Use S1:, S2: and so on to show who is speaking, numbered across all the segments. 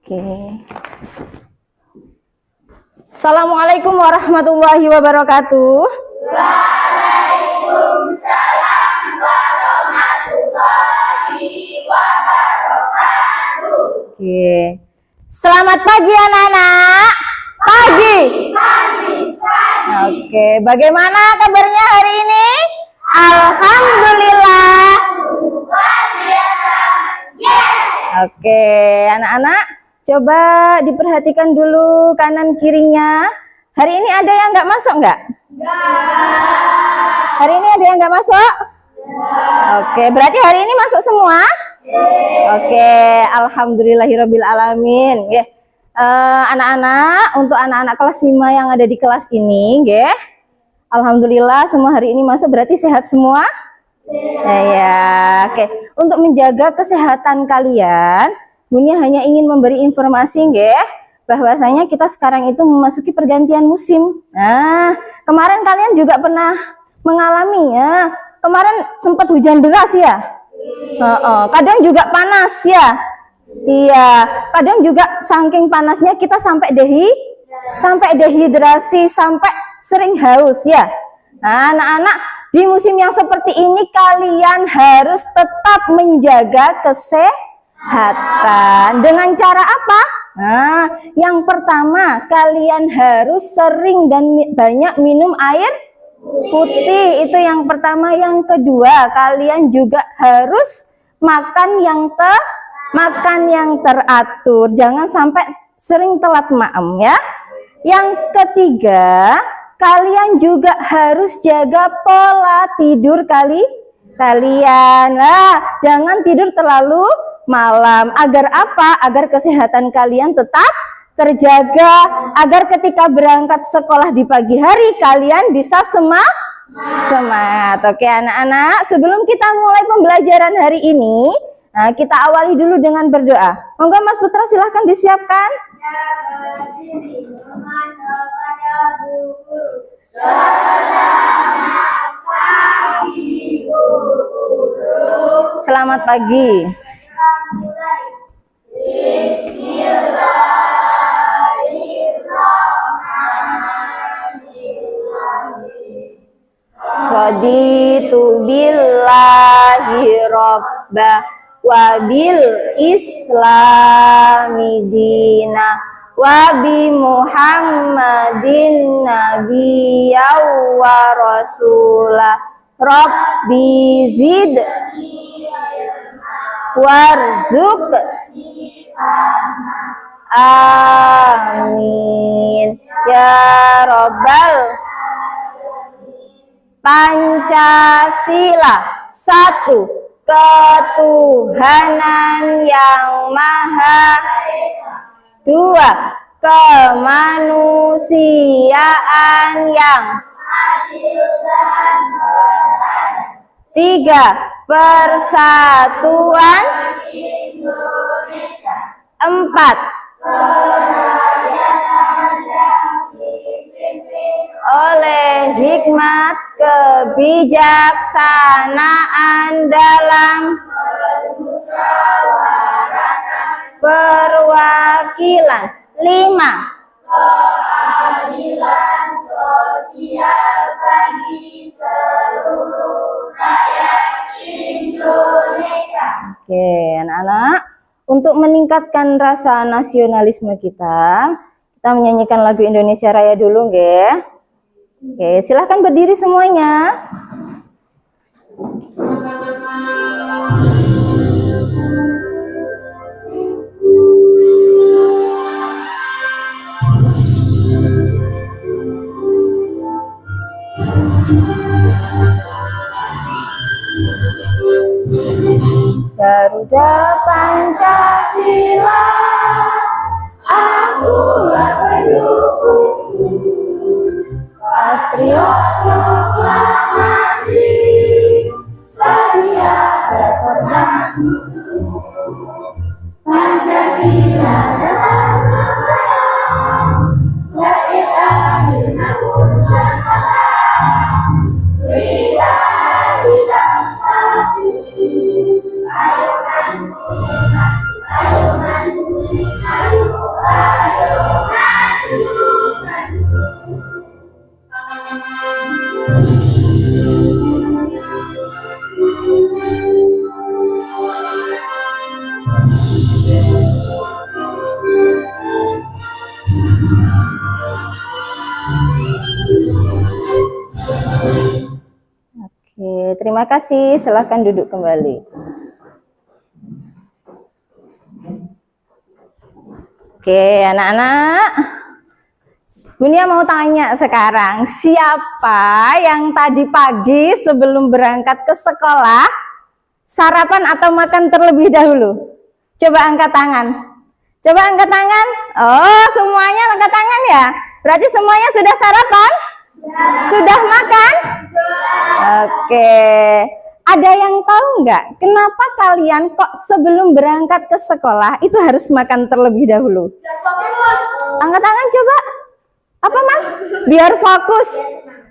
S1: Oke. Assalamualaikum warahmatullahi wabarakatuh.
S2: Waalaikumsalam warahmatullahi wabarakatuh.
S1: Oke. Selamat pagi anak-anak. Pagi. Oke, bagaimana kabarnya hari ini? Alhamdulillah.
S2: Luar biasa. Yes.
S1: Oke, anak-anak, coba diperhatikan dulu kanan kirinya. Hari ini ada yang nggak masuk nggak? Hari ini ada yang nggak masuk? Oke, berarti hari ini masuk semua? Oke, alhamdulillahirabbil alamin. Nggih. Anak-anak, untuk anak-anak kelas 5 yang ada di kelas ini, nggih. Alhamdulillah semua hari ini masuk, berarti sehat semua? Ya, oke. Untuk menjaga kesehatan kalian, Bunya hanya ingin memberi informasi, nggih, bahwasanya kita sekarang itu memasuki pergantian musim. Nah, kemarin kalian juga pernah mengalami ya. Kemarin sempat hujan deras ya. Kadang juga panas ya. Iya, kadang juga saking panasnya kita sampai dehidrasi, sampai sering haus ya. Nah, anak-anak, di musim yang seperti ini kalian harus tetap menjaga kesehatan. Dengan cara apa? Nah, yang pertama, kalian harus sering dan banyak minum air putih. Itu yang pertama. Yang kedua, kalian juga harus makan yang teratur. Jangan sampai sering telat maem ya. Yang ketiga, kalian juga harus jaga pola tidur kalian. Nah, jangan tidur terlalu malam. Agar apa? Agar kesehatan kalian tetap terjaga, agar ketika berangkat sekolah di pagi hari kalian bisa semangat. Oke anak-anak, sebelum kita mulai pembelajaran hari ini, nah, kita awali dulu dengan berdoa. Monggo Mas Putra silahkan disiapkan. Selamat pagi. Raditu billahi rabbah wa bil islami dina wa bi muhammadin nabiyya wa rasulah rabbi zid warzuk amin ya rabbal Pancasila, satu, ketuhanan yang maha esa. Dua, kemanusiaan yang adil dan beradab. Tiga, persatuan Indonesia. Empat, kerakyatan yang dipimpin oleh hikmat kebijaksanaan dalam perwakilan. Lima, keadilan sosial bagi seluruh rakyat Indonesia. Oke, anak-anak, untuk meningkatkan rasa nasionalisme kita menyanyikan lagu Indonesia Raya dulu, nggih. Oke, silahkan berdiri semuanya. Garuda Pancasila, akulah pendukungmu. Patriot proklamasi, sedia berkorban. Pancasila dasar negara, rakyat adil makmur serta. Kita satu. Ayo maju, ayo maju, ayo terima kasih. Silahkan duduk kembali. Oke, anak-anak. Bunia mau tanya sekarang, siapa yang tadi pagi sebelum berangkat ke sekolah sarapan atau makan terlebih dahulu? Coba angkat tangan. Coba angkat tangan. Oh, semuanya angkat tangan ya? Berarti semuanya sudah sarapan? Sudah makan? Oke. Ada yang tahu nggak kenapa kalian kok sebelum berangkat ke sekolah itu harus makan terlebih dahulu? Angkat tangan coba. Apa Mas? Biar fokus,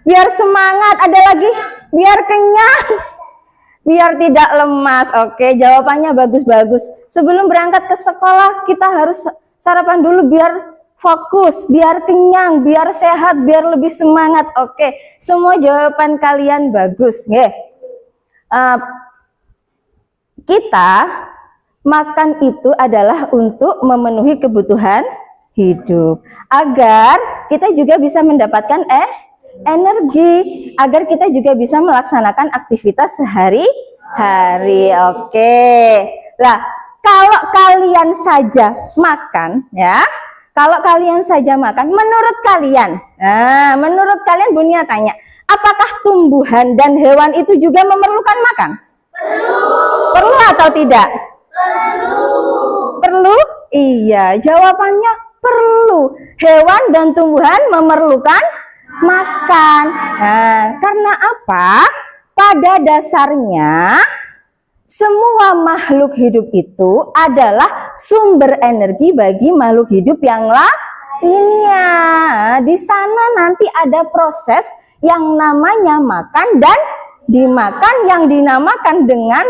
S1: biar semangat, ada lagi, biar kenyang, biar tidak lemas. Oke, jawabannya bagus-bagus. Sebelum berangkat ke sekolah kita harus sarapan dulu biar fokus, biar kenyang, biar sehat, biar lebih semangat. Oke, semua jawaban kalian bagus. Kita makan itu adalah untuk memenuhi kebutuhan hidup, agar kita juga bisa mendapatkan energi, agar kita juga bisa melaksanakan aktivitas sehari-hari. Oke. Lah, kalau kalian saja makan ya, kalau kalian saja makan, menurut kalian, menurut kalian Bunia tanya, apakah tumbuhan dan hewan itu juga memerlukan makan? Perlu atau tidak? Perlu? Iya, jawabannya perlu. Hewan dan tumbuhan memerlukan makan. Nah, karena apa? Pada dasarnya semua makhluk hidup itu adalah sumber energi bagi makhluk hidup yang lainnya. Di sana nanti ada proses yang namanya makan dan dimakan, yang dinamakan dengan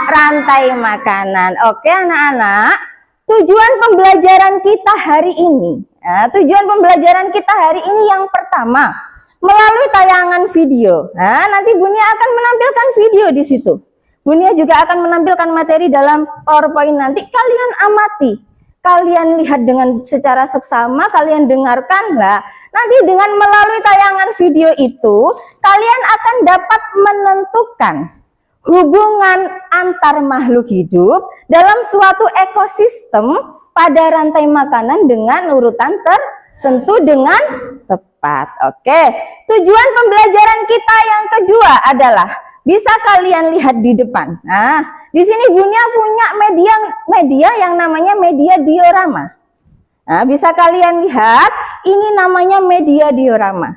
S1: rantai makanan. Oke anak-anak, tujuan pembelajaran kita hari ini, yang pertama melalui tayangan video. Nanti Bunia akan menampilkan video di situ. Bunia juga akan menampilkan materi dalam PowerPoint nanti. Kalian amati, kalian lihat dengan secara seksama, kalian dengarkan lah. Nanti dengan melalui tayangan video itu, kalian akan dapat menentukan hubungan antar makhluk hidup dalam suatu ekosistem pada rantai makanan dengan urutan tertentu dengan tepat. Oke, tujuan pembelajaran kita yang kedua adalah bisa kalian lihat di depan. Nah, di sini Bunia punya media yang namanya media diorama. Nah, bisa kalian lihat, ini namanya media diorama.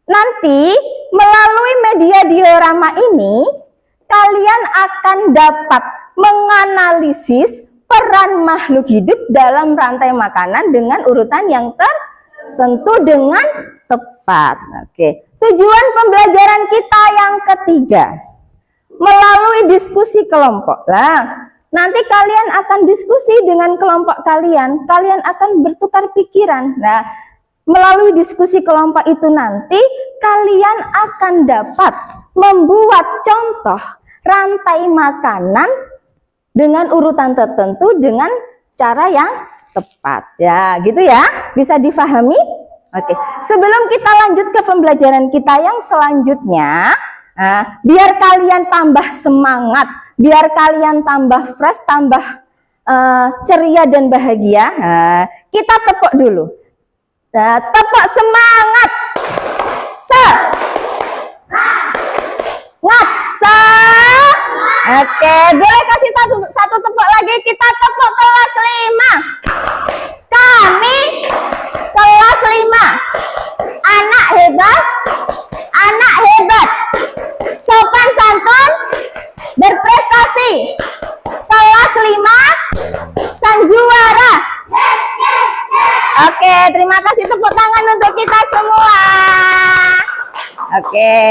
S1: Nanti melalui media diorama ini, kalian akan dapat menganalisis peran makhluk hidup dalam rantai makanan dengan urutan yang tertentu dengan tepat. Oke, tujuan pembelajaran kita yang ketiga melalui diskusi kelompok. Nanti kalian akan diskusi dengan kelompok kalian, kalian akan bertukar pikiran. Nah, melalui diskusi kelompok itu nanti kalian akan dapat membuat contoh rantai makanan dengan urutan tertentu dengan cara yang tepat. Ya, gitu ya. Bisa difahami? Oke. Sebelum kita lanjut ke pembelajaran kita yang selanjutnya, biar kalian tambah semangat, biar kalian tambah fresh, tambah ceria dan bahagia, kita tepuk dulu. Tepuk semangat. Oke, boleh kasih satu tepuk lagi, kita tepuk kelas 5. Kami kelas 5. Anak hebat, sopan santun, berprestasi. Kelas 5 sang juara. Oke, terima kasih, tepuk tangan untuk kita semua. Oke.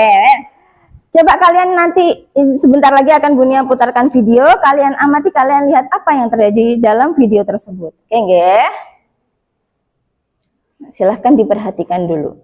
S1: Coba kalian nanti sebentar lagi akan Bunia putarkan video, kalian amati, kalian lihat apa yang terjadi dalam video tersebut. Oke, nggih? Silahkan diperhatikan dulu.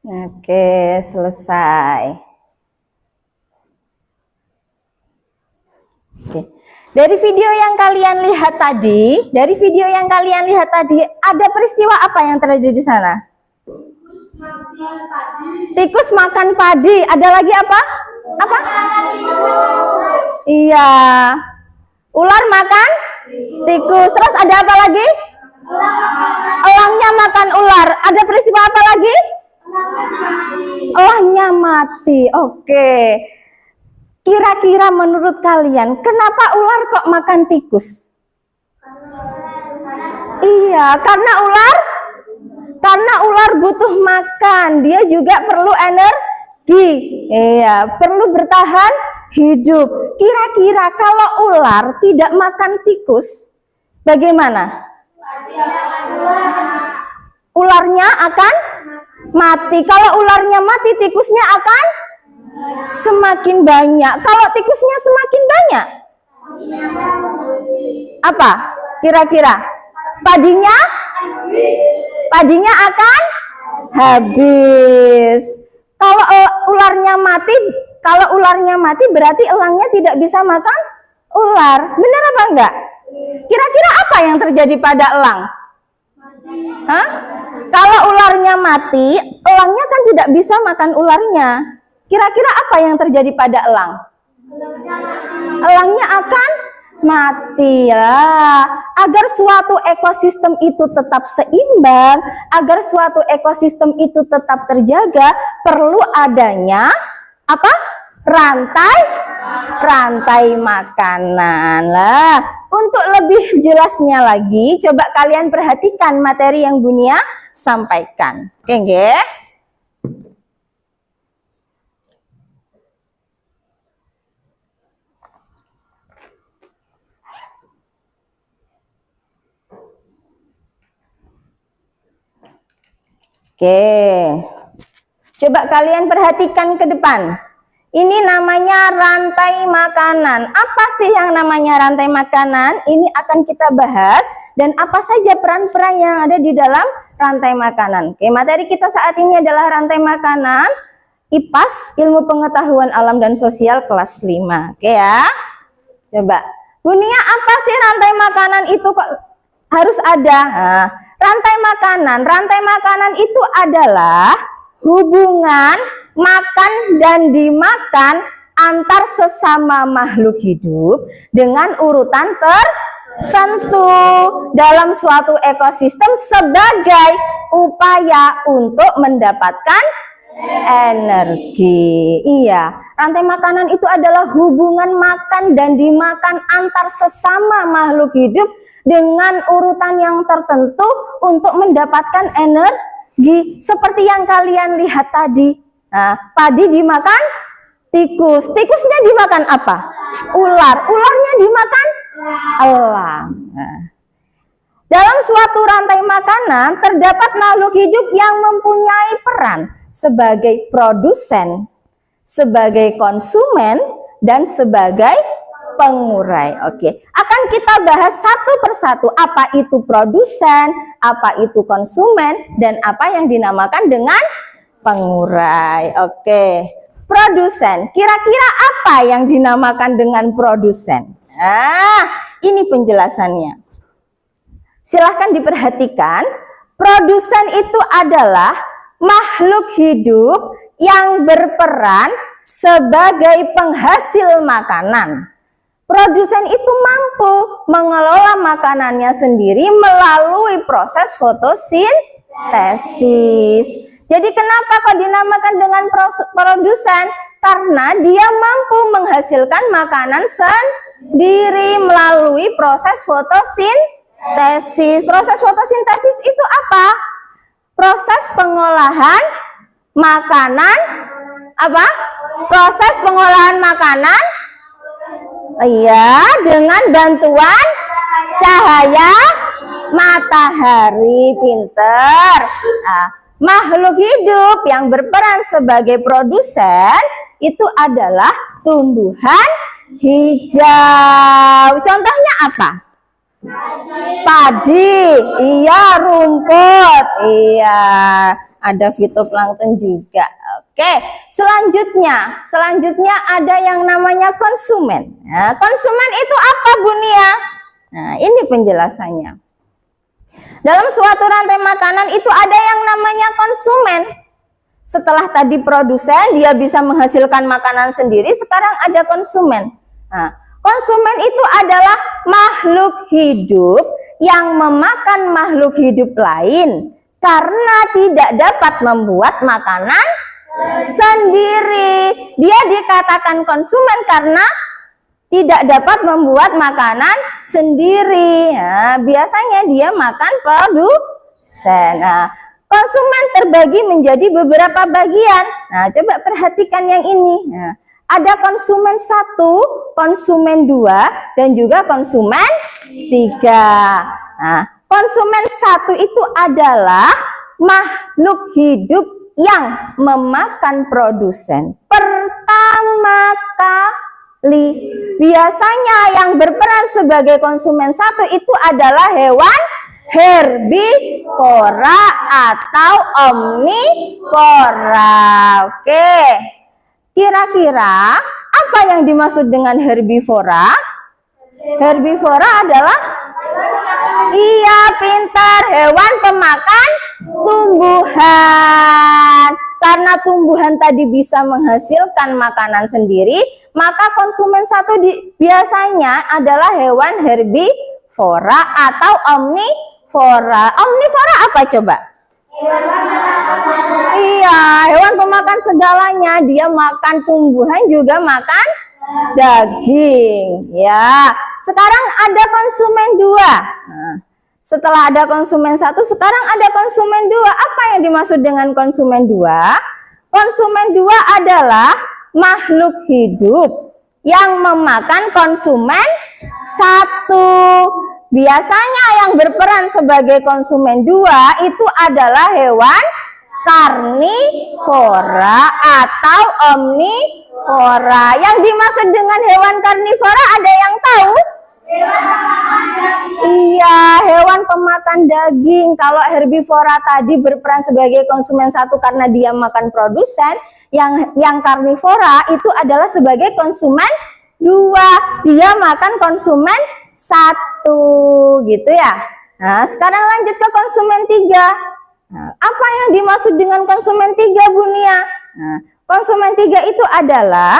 S1: Oke, selesai. Oke. Dari video yang kalian lihat tadi, ada peristiwa apa yang terjadi di sana? Tikus makan padi. Ada lagi apa? Apa? Iya. Ular makan tikus. Terus ada apa lagi? Elangnya makan ular. Ada peristiwa apa lagi? Elangnya mati. Oke. Kira-kira menurut kalian, kenapa ular kok makan tikus? Iya, karena ular butuh makan. Dia juga perlu energi. Iya, perlu bertahan hidup. Kira-kira kalau ular tidak makan tikus, bagaimana? Ularnya akan mati. Kalau ularnya mati, tikusnya akan semakin banyak. Kalau tikusnya semakin banyak, apa kira-kira? Padinya akan habis. Kalau ularnya mati berarti elangnya tidak bisa makan ular. Benar apa enggak? Kira-kira apa yang terjadi pada elang? Hah? Kalau ularnya mati, elangnya kan tidak bisa makan ularnya. Kira-kira apa yang terjadi pada elang? Elangnya akan mati ya. Agar suatu ekosistem itu tetap seimbang, agar suatu ekosistem itu tetap terjaga, perlu adanya apa? Rantai makanan lah. Untuk lebih jelasnya lagi, coba kalian perhatikan materi yang Bunia sampaikan. Oke, nggih? Oke, coba kalian perhatikan ke depan. Ini namanya rantai makanan. Apa sih yang namanya rantai makanan? Ini akan kita bahas dan apa saja peran-peran yang ada di dalam rantai makanan. Oke, materi kita saat ini adalah rantai makanan IPAS, Ilmu Pengetahuan Alam dan Sosial kelas 5. Oke ya. Coba, Bunia, apa sih rantai makanan itu kok harus ada? Nah, rantai makanan itu adalah hubungan makan dan dimakan antar sesama makhluk hidup dengan urutan tertentu dalam suatu ekosistem sebagai upaya untuk mendapatkan energi. Iya, rantai makanan itu adalah hubungan makan dan dimakan antar sesama makhluk hidup dengan urutan yang tertentu untuk mendapatkan energi. Seperti yang kalian lihat tadi. Nah, padi dimakan tikus. Tikusnya dimakan apa? Ular. Ularnya dimakan elang. Nah, dalam suatu rantai makanan terdapat makhluk hidup yang mempunyai peran sebagai produsen, sebagai konsumen, dan sebagai pengurai. Oke, akan kita bahas satu persatu apa itu produsen, apa itu konsumen, dan apa yang dinamakan dengan pengurai. Oke, produsen. Kira-kira apa yang dinamakan dengan produsen? Nah, ini penjelasannya. Silahkan diperhatikan. Produsen itu adalah makhluk hidup yang berperan sebagai penghasil makanan. Produsen itu mampu mengelola makanannya sendiri melalui proses fotosintesis. Jadi kenapa kok dinamakan dengan produsen? Karena dia mampu menghasilkan makanan sendiri melalui proses fotosintesis. Proses fotosintesis itu apa? Proses pengolahan makanan apa? Proses pengolahan makanan. Iya, dengan bantuan cahaya matahari. Pinter. Nah, makhluk hidup yang berperan sebagai produsen itu adalah tumbuhan hijau. Contohnya apa? Padi. Iya, rumput. Iya, ada fitoplankton juga. Oke, selanjutnya ada yang namanya konsumen. Nah, konsumen itu apa, Bu Nia? Nah, ini penjelasannya. Dalam suatu rantai makanan itu ada yang namanya konsumen. Setelah tadi produsen, dia bisa menghasilkan makanan sendiri, sekarang ada konsumen. Nah, konsumen itu adalah makhluk hidup yang memakan makhluk hidup lain karena tidak dapat membuat makanan sendiri. Dia dikatakan konsumen karena tidak dapat membuat makanan sendiri. Nah, biasanya dia makan produsen. Nah, konsumen terbagi menjadi beberapa bagian. Nah, coba perhatikan yang ini. Nah, ada konsumen 1, konsumen 2, dan juga konsumen 3. Nah, konsumen 1 itu adalah makhluk hidup yang memakan produsen pertama kali. Biasanya yang berperan sebagai konsumen 1 itu adalah hewan herbivora atau omnivora. Oke. Kira-kira apa yang dimaksud dengan herbivora? Herbivora adalah, iya, pintar, hewan pemakan tumbuhan. Karena tumbuhan tadi bisa menghasilkan makanan sendiri, maka konsumen 1 biasanya adalah hewan herbivora atau omnivora. Omnivora apa coba? Iya, hewan pemakan segalanya. Dia makan tumbuhan juga makan daging. Ya, sekarang ada konsumen 2. Nah, setelah ada konsumen 1, sekarang ada konsumen 2. Apa yang dimaksud dengan konsumen 2? Konsumen 2 adalah makhluk hidup yang memakan konsumen 1. Biasanya yang berperan sebagai konsumen 2 itu adalah hewan karnivora atau omnivora. Yang dimaksud dengan hewan karnivora ada yang tahu? Iya, hewan pemakan daging. Kalau herbivora tadi berperan sebagai konsumen 1 karena dia makan produsen, yang karnivora itu adalah sebagai konsumen 2. Dia makan konsumen 1, gitu ya. Nah, sekarang lanjut ke konsumen 3. Nah, apa yang dimaksud dengan konsumen 3, Bu Nia? Nah, konsumen 3 itu adalah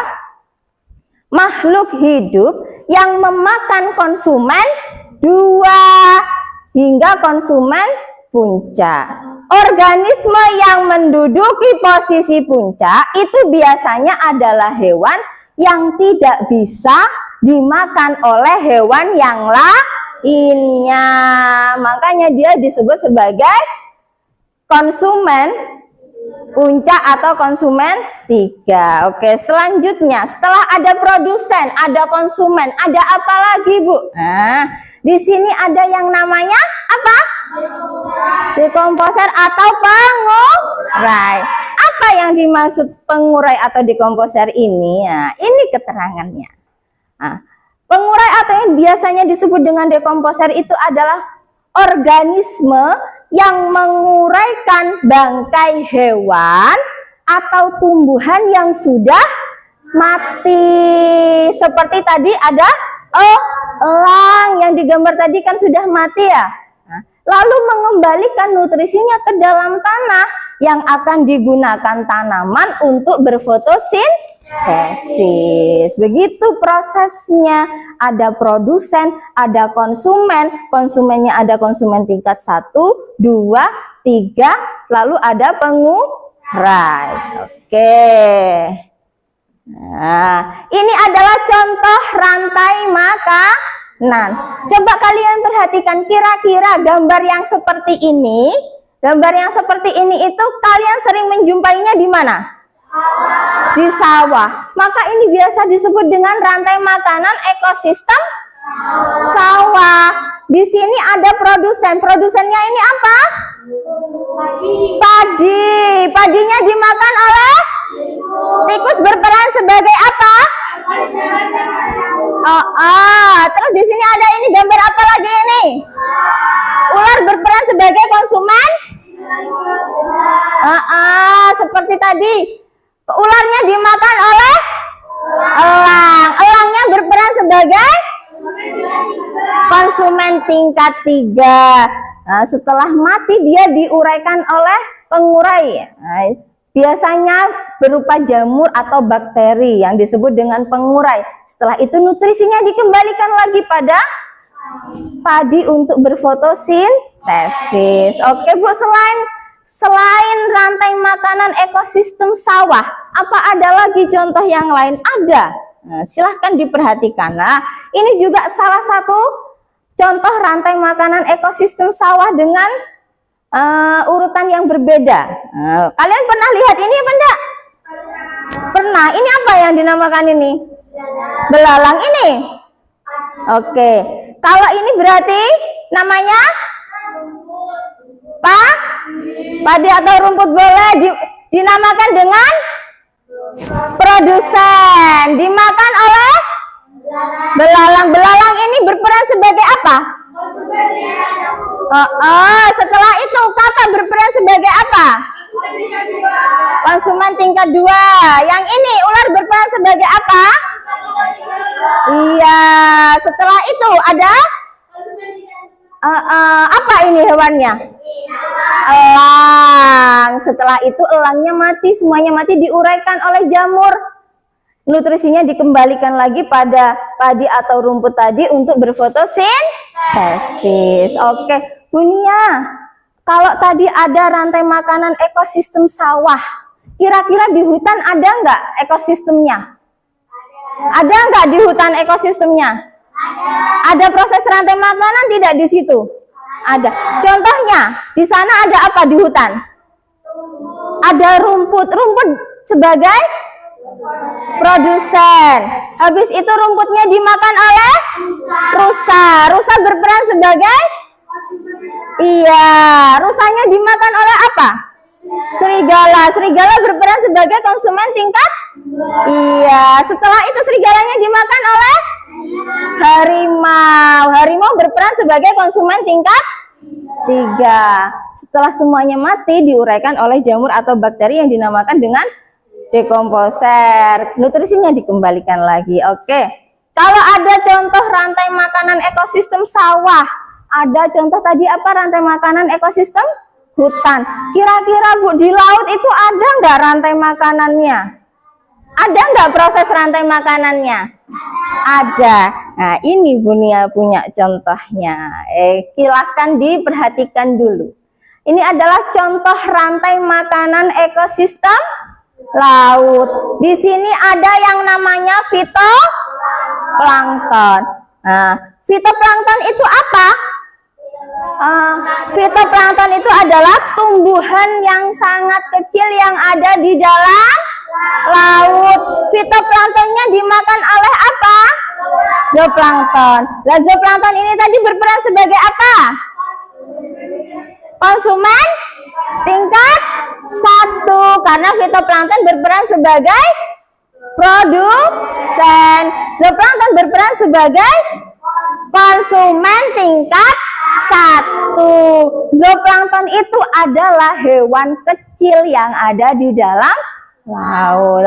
S1: makhluk hidup yang memakan konsumen 2 hingga konsumen puncak. Organisme yang menduduki posisi puncak itu biasanya adalah hewan yang tidak bisa dimakan oleh hewan yang lainnya. Makanya dia disebut sebagai konsumen puncak atau konsumen 3. Oke, selanjutnya setelah ada produsen, ada konsumen, ada apa lagi, Bu? Nah, di sini ada yang namanya apa? Dekomposer atau pengurai. Apa yang dimaksud pengurai atau dekomposer ini? Nah, ini keterangannya. Nah, pengurai atau yang biasanya disebut dengan dekomposer itu adalah organisme yang menguraikan bangkai hewan atau tumbuhan yang sudah mati. Seperti tadi ada elang yang digambar tadi kan sudah mati ya. Nah, lalu mengembalikan nutrisinya ke dalam tanah yang akan digunakan tanaman untuk berfotosintesis. Begitu prosesnya. Ada produsen, ada konsumen. Konsumennya ada konsumen tingkat 1, 2, 3, lalu ada pengurai. Oke. Nah, ini adalah contoh rantai makanan. Coba kalian perhatikan, kira-kira gambar yang seperti ini Gambar yang seperti ini itu kalian sering menjumpainya di mana? Di sawah. Maka ini biasa disebut dengan rantai makanan ekosistem sawah. Di sini ada produsen. Produsennya ini apa? Padi. Padinya dimakan oleh tikus, berperan sebagai apa? Terus di sini ada ini gambar apa lagi ini? Ular berperan sebagai konsumen. Seperti tadi. Ularnya dimakan oleh elang. Elangnya berperan sebagai konsumen tingkat 3. Nah, setelah mati dia diuraikan oleh pengurai. Nah, biasanya berupa jamur atau bakteri yang disebut dengan pengurai. Setelah itu nutrisinya dikembalikan lagi pada padi untuk berfotosintesis. Oke Bu, selain rantai makanan ekosistem sawah, apa ada lagi contoh yang lain? Ada. Nah, silahkan diperhatikan. Nah, ini juga salah satu contoh rantai makanan ekosistem sawah dengan urutan yang berbeda. Kalian pernah lihat ini apa enggak? Pernah. Ini apa yang dinamakan ini? Belalang ini. Oke. Kalau ini berarti namanya padi atau rumput, boleh dinamakan dengan produsen. Dimakan oleh belalang. Belalang ini berperan sebagai apa? Setelah itu kakak berperan sebagai apa? Konsumen tingkat 2. Yang ini ular berperan sebagai apa? Iya. Setelah itu ada apa ini hewannya? Elang. Setelah itu elangnya mati, semuanya mati, diuraikan oleh jamur. Nutrisinya dikembalikan lagi pada padi atau rumput tadi untuk berfotosintesis. Oke, Bunia, kalau tadi ada rantai makanan ekosistem sawah, kira-kira di hutan ada nggak ekosistemnya? Ada nggak di hutan ekosistemnya? Ada proses rantai makanan tidak di situ? Ada. Contohnya, di sana ada apa di hutan? Ada rumput. Rumput sebagai produsen. Habis itu rumputnya dimakan oleh rusa. Rusa berperan sebagai? Iya. Rusanya dimakan oleh apa? Serigala. Serigala berperan sebagai konsumen tingkat? Iya. Setelah itu serigalanya dimakan oleh harimau. Harimau berperan sebagai konsumen tingkat 3. Setelah semuanya mati, diuraikan oleh jamur atau bakteri yang dinamakan dengan dekomposer. Nutrisinya dikembalikan lagi. Oke. Kalau ada contoh rantai makanan ekosistem sawah, ada contoh tadi apa rantai makanan ekosistem hutan. Kira-kira Bu, di laut itu ada nggak rantai makanannya? Ada nggak proses rantai makanannya? Ada. Nah, ini Bunia punya contohnya. Silahkan diperhatikan dulu. Ini adalah contoh rantai makanan ekosistem laut. Di sini ada yang namanya fitoplankton. Nah, fitoplankton itu apa? Fitoplankton itu adalah tumbuhan yang sangat kecil yang ada di dalam laut. Fitoplanktonnya dimakan oleh apa? Zooplankton. Nah, zooplankton ini tadi berperan sebagai apa? Konsumen tingkat 1, karena fitoplankton berperan sebagai produsen. Zooplankton berperan sebagai konsumen tingkat 1. Zooplankton itu adalah hewan kecil yang ada di dalam laut.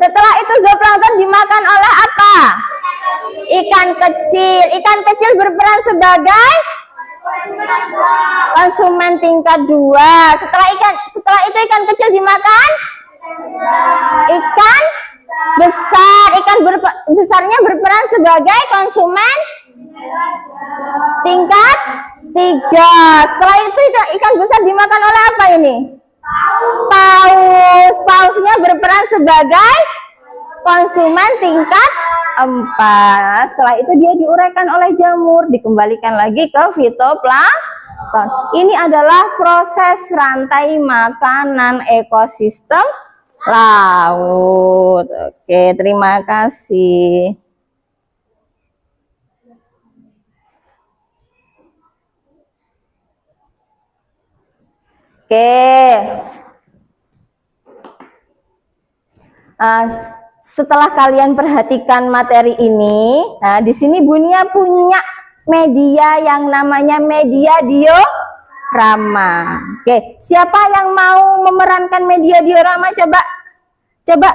S1: Setelah itu zooplankton dimakan oleh apa? Ikan kecil. Ikan kecil berperan sebagai konsumen tingkat 2. Setelah itu ikan kecil dimakan ikan besar. Ikan besarnya berperan sebagai konsumen tingkat 3. Setelah itu ikan besar dimakan oleh apa ini? Paus. Pausnya berperan sebagai konsumen tingkat 4. Setelah itu dia diuraikan oleh jamur, dikembalikan lagi ke Ini adalah proses rantai makanan ekosistem laut. Oke, terima kasih. Oke. Setelah kalian perhatikan materi ini, nah di sini Bunia punya media yang namanya media diorama. Oke, siapa yang mau memerankan media diorama? Coba,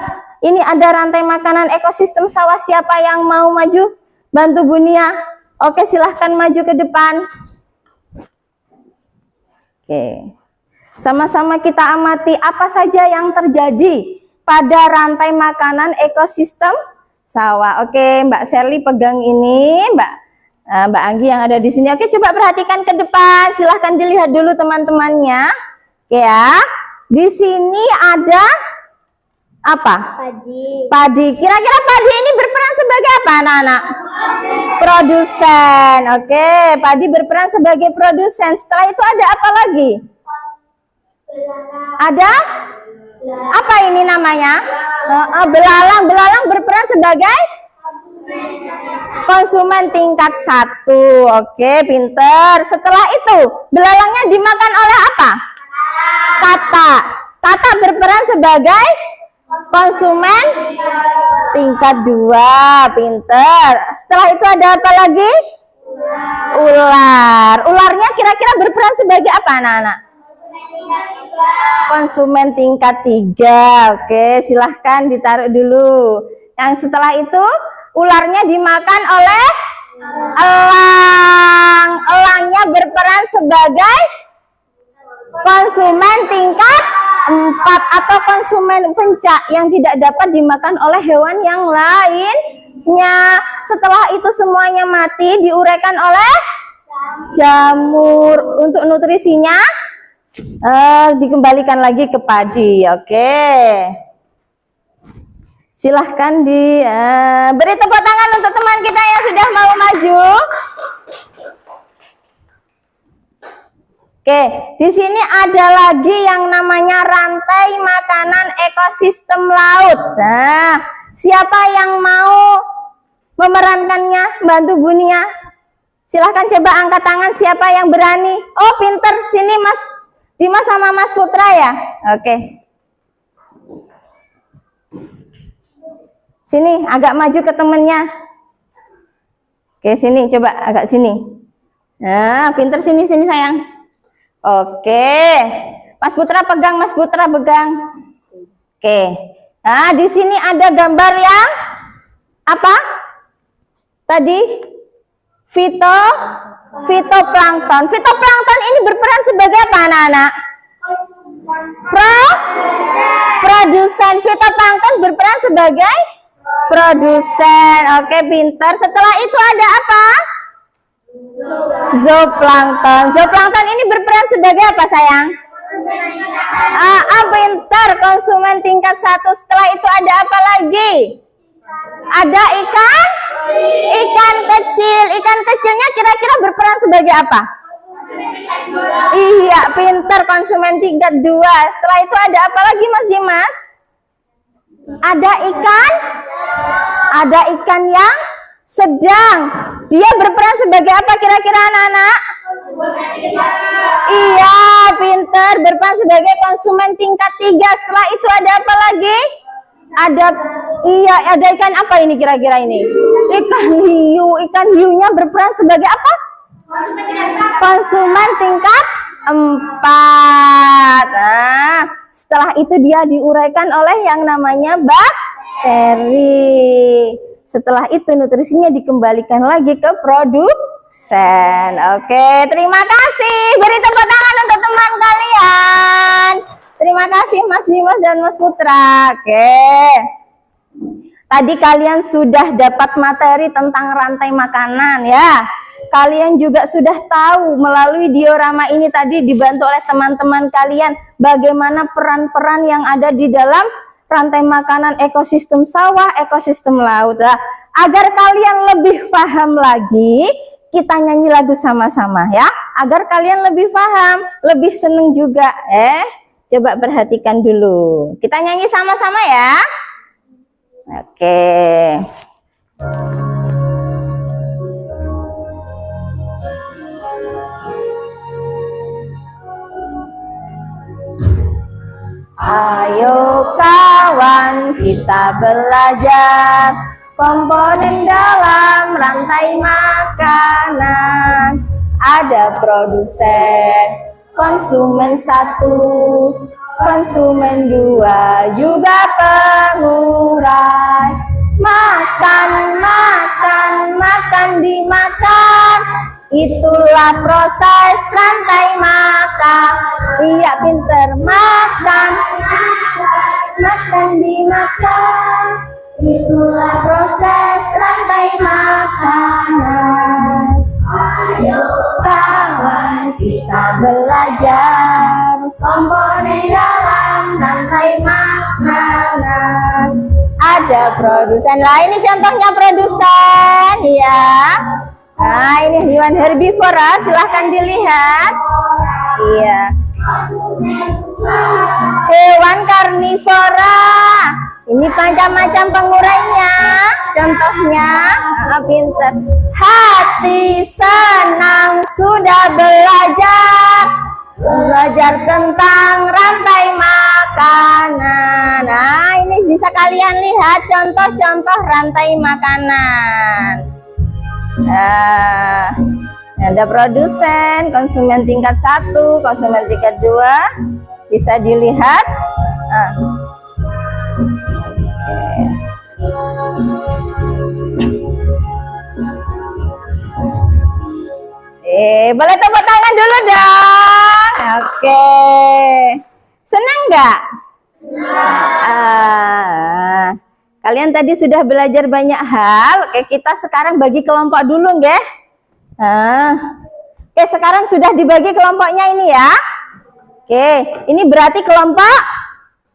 S1: ini ada rantai makanan ekosistem sawah. Siapa yang mau maju? Bantu Bunia. Oke, silahkan maju ke depan. Oke, sama-sama kita amati apa saja yang terjadi pada rantai makanan ekosistem sawah. Oke, Mbak Sherly pegang ini, Mbak Anggi yang ada di sini. Oke, coba perhatikan ke depan. Silahkan dilihat dulu teman-temannya. Oke ya, di sini ada apa? Padi. Kira-kira padi ini berperan sebagai apa, anak-anak? Produsen. Oke, padi berperan sebagai produsen. Setelah itu ada apa lagi? Ada? Apa ini namanya? Belalang. Belalang berperan sebagai konsumen tingkat 1. Oke, pinter. Setelah itu, belalangnya dimakan oleh apa? Kata. Kata berperan sebagai konsumen tingkat 2. Pinter. Setelah itu ada apa lagi? Ular. Ularnya kira-kira berperan sebagai apa, anak-anak? Konsumen tingkat 3. Oke, silahkan ditaruh dulu. Yang setelah itu ularnya dimakan oleh elang. Elangnya berperan sebagai konsumen tingkat 4 atau konsumen pencak yang tidak dapat dimakan oleh hewan yang lainnya. Setelah itu semuanya mati, diuraikan oleh jamur. Untuk nutrisinya dikembalikan lagi ke padi. Oke, silahkan beri tepuk tangan untuk teman kita yang sudah mau maju. Oke, di sini ada lagi yang namanya rantai makanan ekosistem laut. Nah, siapa yang mau memerankannya? Bantu Bunia. Silahkan coba angkat tangan siapa yang berani. Oh, pinter. Sini Mas Dimas sama Mas Putra ya? Oke. Sini, agak maju ke temennya. Oke, sini, coba agak sini. Nah, pinter sini sayang. Oke. Mas Putra pegang, Mas Putra pegang. Oke. Nah, di sini ada gambar yang apa? Tadi? Fitoplankton. Fitoplankton ini berperan sebagai apa, anak-anak? Produsen. Fitoplankton berperan sebagai produsen. Oke, pintar. Setelah itu ada apa? Zooplankton. Zooplankton ini berperan sebagai apa, sayang? Pintar. Konsumen tingkat 1. Setelah itu ada apa lagi? Ada ikan kecil. Ikan kecilnya kira-kira berperan sebagai apa? Iya, pintar, konsumen tingkat 2. Setelah itu ada apa lagi, Mas Dimas? Ada ikan yang sedang. Dia berperan sebagai apa kira-kira, anak-anak? Iya, pintar, berperan sebagai konsumen tingkat 3. Setelah itu ada apa lagi? Ada ikan apa ini kira-kira ini? Ikan hiu. Ikan hiunya berperan sebagai apa? Konsumen tingkat 4. Nah, setelah itu dia diuraikan oleh yang namanya bakteri. Setelah itu nutrisinya dikembalikan lagi ke produsen. Oke, terima kasih. Beri tepuk tangan untuk teman kalian. Terima kasih Mas Dimas dan Mas Putra. Oke. Tadi kalian sudah dapat materi tentang rantai makanan ya. Kalian juga sudah tahu melalui diorama ini tadi dibantu oleh teman-teman kalian bagaimana peran-peran yang ada di dalam rantai makanan ekosistem sawah, ekosistem laut. Nah, agar kalian lebih paham lagi, kita nyanyi lagu sama-sama ya, agar kalian lebih paham, lebih seneng juga. Coba perhatikan dulu. Kita nyanyi sama-sama ya. Oke. Ayo kawan, kita belajar komponen dalam rantai makanan. Ada produsen, konsumen 1, konsumen 2, juga pengurai. Makan, makan, makan dimakan, itulah proses rantai makan. Iya pinter. Makan, makan dimakan, itulah proses rantai makanan. Ayo kawan, kita belajar komponen dalam rantai makanan. Ada produsen. Lah ini contohnya produsen ya. Nah ini hewan herbivora, silahkan dilihat. Iya. Hewan karnivora. Ini macam-macam pengurainya. Contohnya, pinter. Hati senang sudah belajar. Belajar tentang rantai makanan. Nah, ini bisa kalian lihat contoh-contoh rantai makanan. Nah, ada produsen, konsumen tingkat 1, konsumen tingkat 2. Bisa dilihat. Boleh tepuk tangan dulu dong. Oke. Senang nggak? Kalian tadi sudah belajar banyak hal. Oke, kita sekarang bagi kelompok dulu, nggih. Oke, sekarang sudah dibagi kelompoknya ini ya. Oke, ini berarti kelompok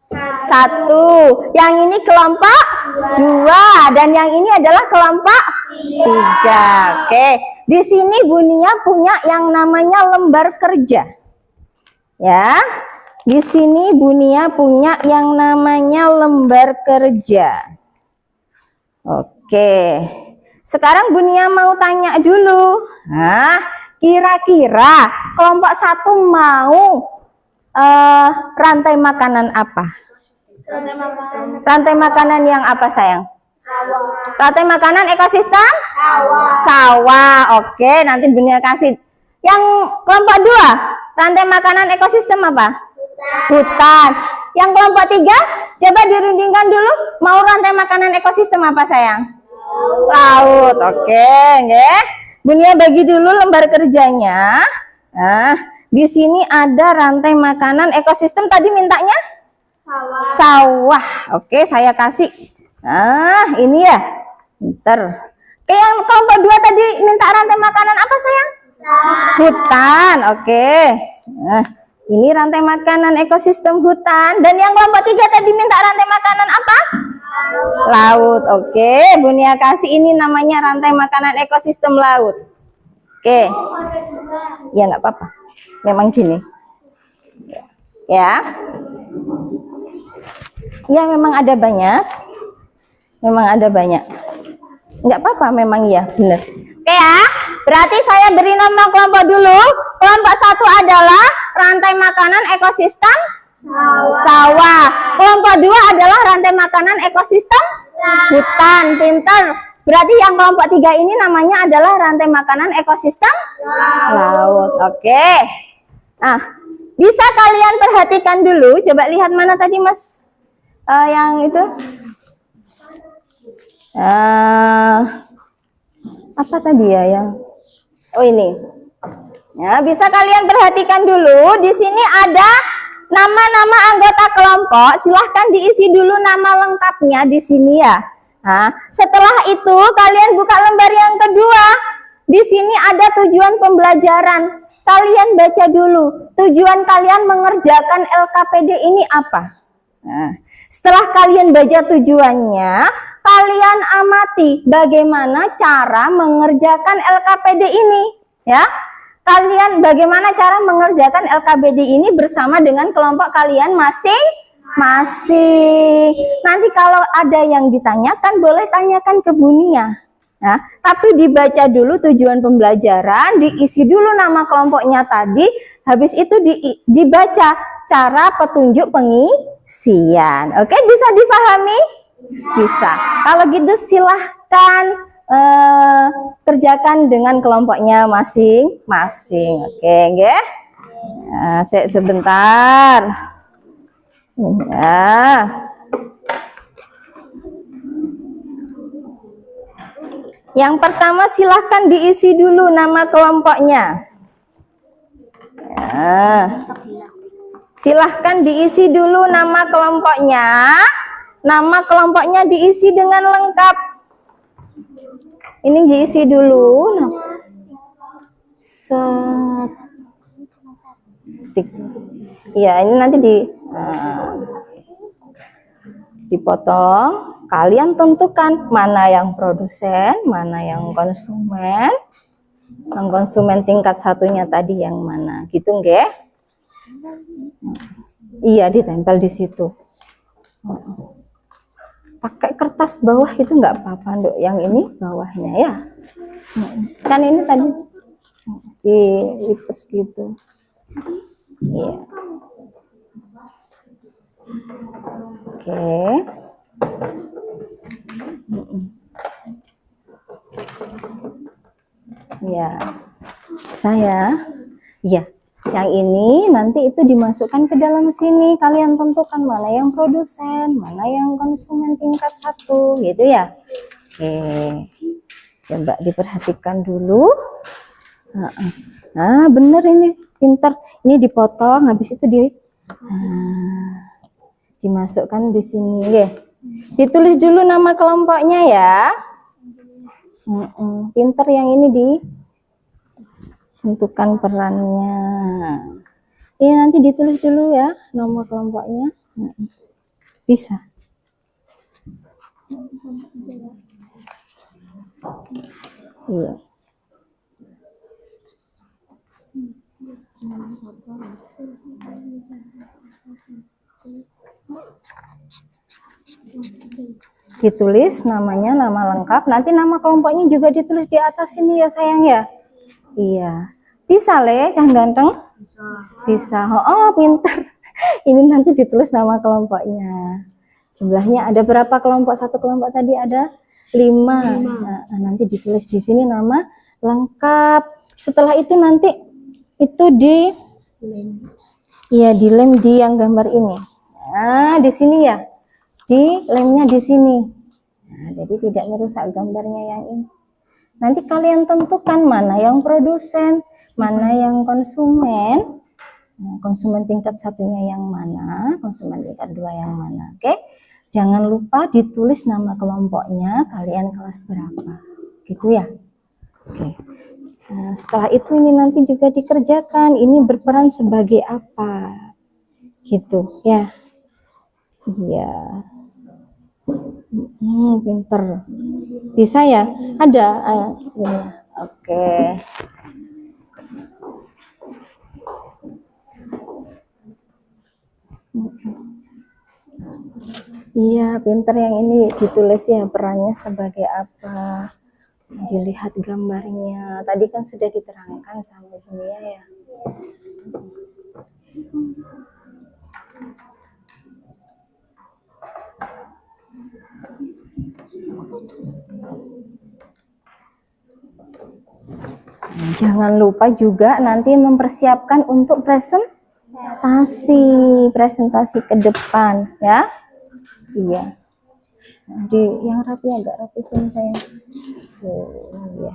S1: 1. Yang ini kelompok 2 dan yang ini adalah kelompok 3. Oke, di sini Bunia punya yang namanya lembar kerja. Ya. Di sini Bunia punya yang namanya lembar kerja. Oke. Sekarang Bunia mau tanya dulu. Kira-kira kelompok 1 mau rantai makanan apa? Rantai makanan yang apa sayang? Rantai makanan ekosistem? Sawah. Oke, nanti Bunia kasih. Yang kelompok 2, rantai makanan ekosistem apa? Hutan. Yang kelompok 3, coba dirundingkan dulu. Mau rantai makanan ekosistem apa sayang? Laut. Oke, nggih. Bunia bagi dulu lembar kerjanya. Nah, di sini ada rantai makanan ekosistem, tadi mintanya? Sawah. Oke, saya kasih. Nah, ini ya. Pinter. Oke, yang kelompok 2 tadi minta rantai makanan apa sayang? Hutan. Oke. Nah, ini rantai makanan ekosistem hutan. Dan yang kelompok 3 tadi minta rantai makanan apa? Laut. Oke, Bunia kasih ini namanya rantai makanan ekosistem laut. Oke. Ya nggak apa-apa. Memang gini. Ya. Ya memang ada banyak. Memang ada banyak. Nggak apa-apa, memang ya, benar. Oke ya. Berarti saya beri nama kelompok dulu. Kelompok 1 adalah rantai makanan ekosistem sawah. Kelompok 2 adalah rantai makanan ekosistem hutan. Pinter. Berarti yang kelompok 3 ini namanya adalah rantai makanan ekosistem laut. Oke. Nah, bisa kalian perhatikan dulu. Coba lihat mana tadi Mas? Yang itu? Apa tadi ya yang? Oh ini. Ya, bisa kalian perhatikan dulu. Di sini ada nama-nama anggota kelompok. Silahkan diisi dulu nama lengkapnya di sini ya. Nah, setelah itu kalian buka lembar yang kedua. Di sini ada tujuan pembelajaran. Kalian baca dulu. Tujuan kalian mengerjakan LKPD ini apa? Nah, setelah kalian baca tujuannya, kalian amati bagaimana cara mengerjakan LKPD ini, ya. Kalian bagaimana cara mengerjakan LKPD ini bersama dengan kelompok kalian masing-masing. Nanti kalau ada yang ditanyakan boleh tanyakan ke Bunia. Ya, tapi dibaca dulu tujuan pembelajaran, diisi dulu nama kelompoknya tadi, habis itu dibaca cara petunjuk pengisian. Oke, bisa difahami? Bisa. Kalau gitu silahkan kerjakan dengan kelompoknya masing-masing. Oke, nggih. Nah, sebentar. Ya. Yang pertama silahkan diisi dulu nama kelompoknya. Ya. Silahkan diisi dulu nama kelompoknya. Nama kelompoknya diisi dengan lengkap. Ini diisi dulu. Ya, ini nanti dipotong. Kalian tentukan mana yang produsen, mana yang konsumen. Yang konsumen tingkat satunya tadi yang mana, gitu nggih? Iya, ditempel di situ. Pakai kertas bawah itu nggak apa-apa, Nduk. Yang ini bawahnya ya. Kan ini tadi dilipat gitu. Iya. Oke. Ya, saya, ya, yang ini nanti itu dimasukkan ke dalam sini. Kalian tentukan mana yang produsen, mana yang konsumen tingkat 1, gitu ya. Oke, coba diperhatikan dulu. Nah, bener ini, pinter. Ini dipotong, habis itu dimasukkan di sini, ya. Ditulis dulu nama kelompoknya ya. Pinter yang ini ditentukan perannya. Ini nanti ditulis dulu ya nama kelompoknya. Bisa. Iya. Ditulis namanya, nama lengkap, nanti nama kelompoknya juga ditulis di atas ini ya sayang ya. Iya, bisa Le, Cah Ganteng? Bisa. Oh, pintar. Ini nanti ditulis nama kelompoknya. Jumlahnya ada berapa kelompok? Satu kelompok tadi ada 5. Nah, nanti ditulis di sini nama lengkap. Setelah itu nanti itu dilem di yang gambar ini. Nah, di sini ya. Di lemnya di sini. Nah, jadi tidak merusak gambarnya yang ini. Nanti kalian tentukan mana yang produsen, mana yang konsumen. Nah, konsumen tingkat satunya yang mana, konsumen tingkat 2 yang mana. Oke. Jangan lupa ditulis nama kelompoknya, kalian kelas berapa. Gitu ya. Oke. Nah, setelah itu ini nanti juga dikerjakan. Ini berperan sebagai apa? Gitu ya. Iya. Pinter. Bisa ya? Ada. Oke. Iya, pinter yang ini ditulis ya perannya sebagai apa. Dilihat gambarnya. Tadi kan sudah diterangkan sama Dunia ya. Jangan lupa juga nanti mempersiapkan untuk presentasi ke depan ya. Iya. Di yang rapi agak rapi sini saya. Iya.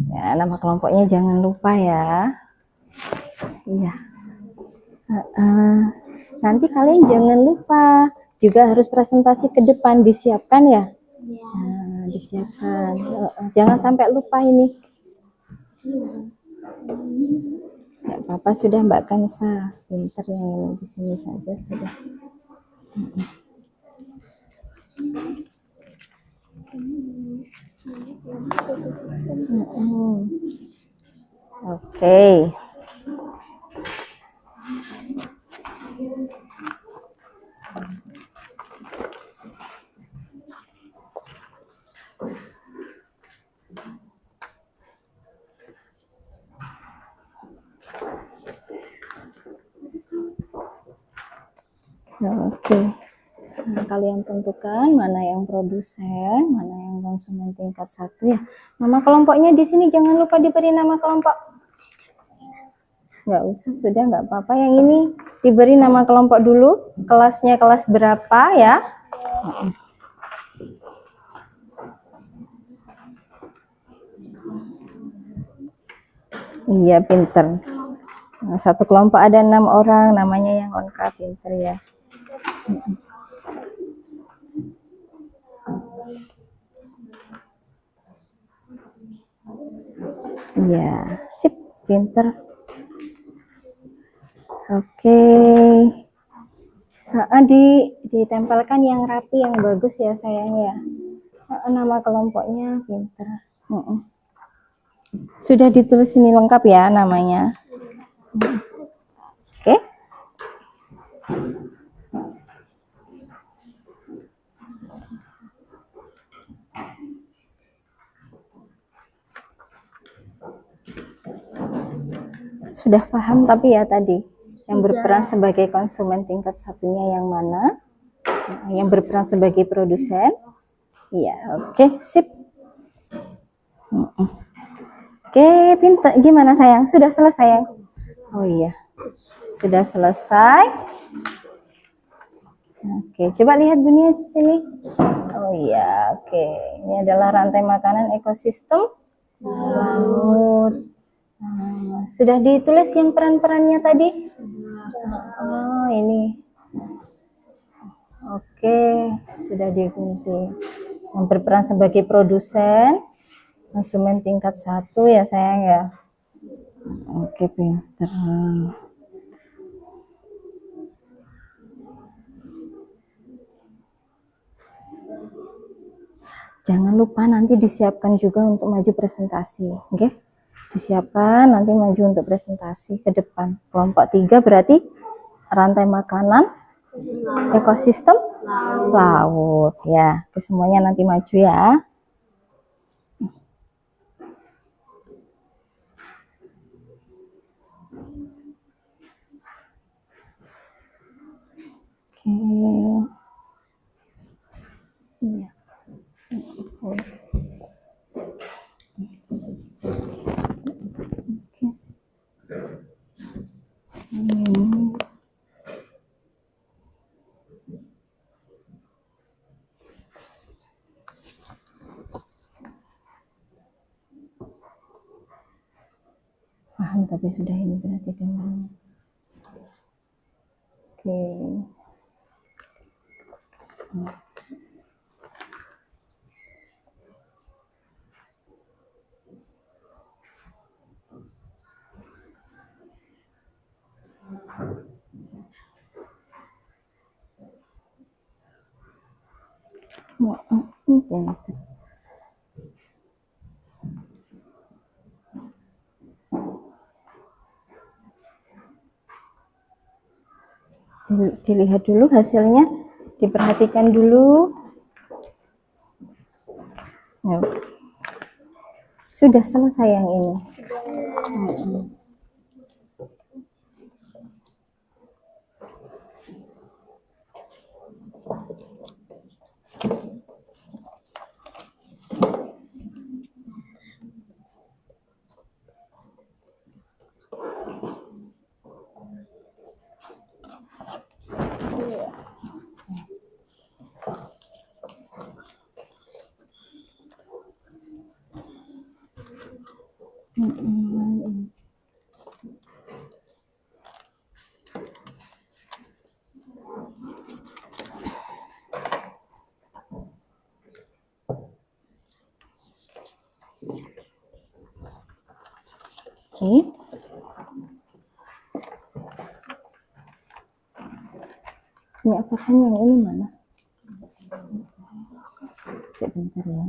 S1: Ya, nama kelompoknya jangan lupa ya. Iya. Nanti kalian jangan lupa juga harus presentasi ke depan, disiapkan ya. Nah, disiapkan. Jangan sampai lupa ini. Nggak apa-apa, sudah Mbak Kansa. Pinter yang ini di sini saja sudah. Oke. Oke. Nah, kalian tentukan mana yang produsen, mana yang konsumen tingkat 1 ya. Nama kelompoknya di sini jangan lupa diberi nama kelompok. Nggak usah, sudah nggak apa-apa. Yang ini diberi nama kelompok dulu. Kelasnya kelas berapa ya? Iya, pinter. Nah, satu kelompok ada 6 orang, namanya yang lengkap, pinter ya. Iya, sip, pinter. Oke. Ditempelkan yang rapi, yang bagus ya sayang ya. Nama kelompoknya pinter. Sudah ditulis ini lengkap ya namanya. Oke. Sudah paham tapi ya tadi yang berperan sebagai konsumen tingkat 1-nya yang mana? Yang berperan sebagai produsen? Iya, oke, sip. Oke, pintar. Gimana sayang? Sudah selesai? Oh iya, sudah selesai. Oke, coba lihat bunyinya di sini. Oh iya, oke. Ini adalah rantai makanan ekosistem laut. Sudah ditulis yang peran-perannya tadi? Oh, ini. Oke, sudah diikuti. Yang berperan sebagai produsen, konsumen tingkat 1 ya sayang ya. Oke, pinter. Jangan lupa nanti disiapkan juga untuk maju presentasi, oke? Disiapkan nanti maju untuk presentasi ke depan. Kelompok 3 berarti rantai makanan ekosistem laut ya. Kesemuanya nanti maju ya. Oke. Iya. Paham tapi sudah ini berarti kan. Oke. Pintar. Dilihat dulu hasilnya, diperhatikan dulu. Ya. Sudah selesai yang ini. Oke. Punya Farhan yang ini mana? Sebentar ya.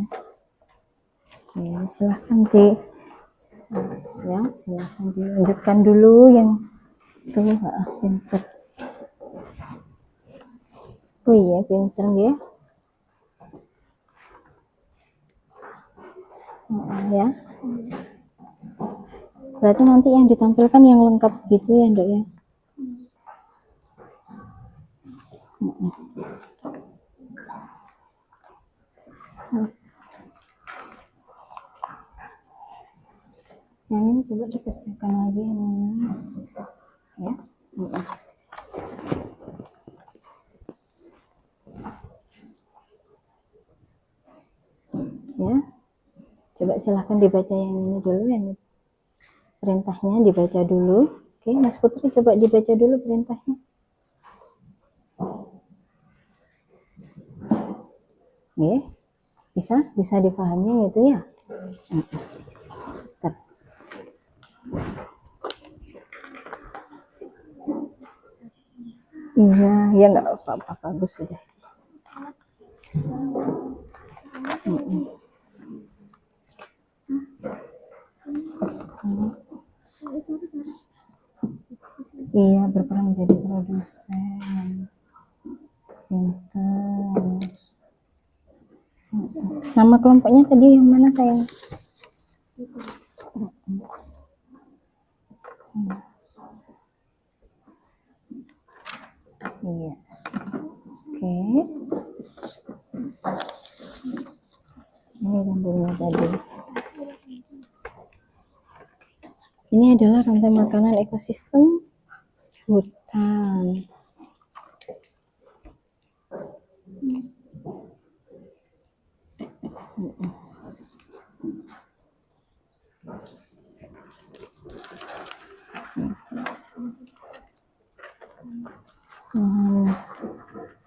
S1: Oke, silahkan silahkan dilanjutkan dulu yang itu. Pinter. Oh iya, pinter ya. Ya. Berarti nanti yang ditampilkan yang lengkap gitu ya, Dok ya. Yang ini coba dikerjakan lagi yang ini. Ya. Ya. Coba silahkan dibaca yang ini dulu, yang perintahnya dibaca dulu. Oke, Mas Putri coba dibaca dulu perintahnya. Oke. Bisa dipahami gitu ya. Iya, ya nggak apa-apa, bagus sudah. Iya, berperan menjadi produsen. Pinter. Nama kelompoknya tadi yang mana sayang? Iya. Oke. Ini gambarnya tadi. Ini adalah rantai makanan ekosistem hutan.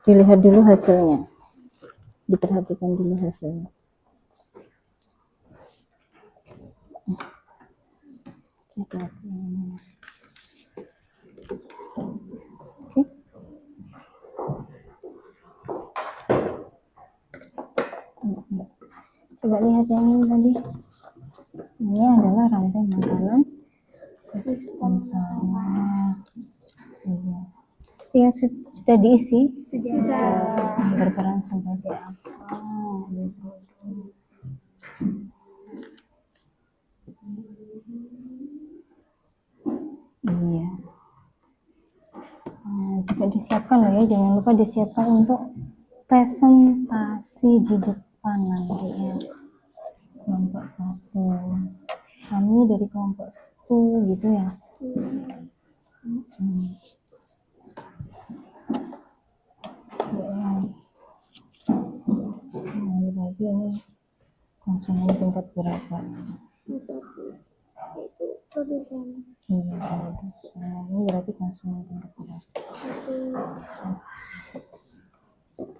S1: Dilihat dulu hasilnya, diperhatikan dulu hasilnya. Oke. Coba lihat yang ini tadi. Ini adalah rantai makanan ekosistem saya. Iya. Yang sudah diisi? Sudah. Berperan sebagai apa? Iya. Coba disiapkan loh ya, jangan lupa disiapkan untuk presentasi di depan nanti ya. Kelompok 1. Kami dari kelompok 1 gitu ya. Ini berarti ini konsonan tingkat berapa?
S2: Itu produsen.
S1: Iya, produsen. Ini berarti konsonan tingkat berapa?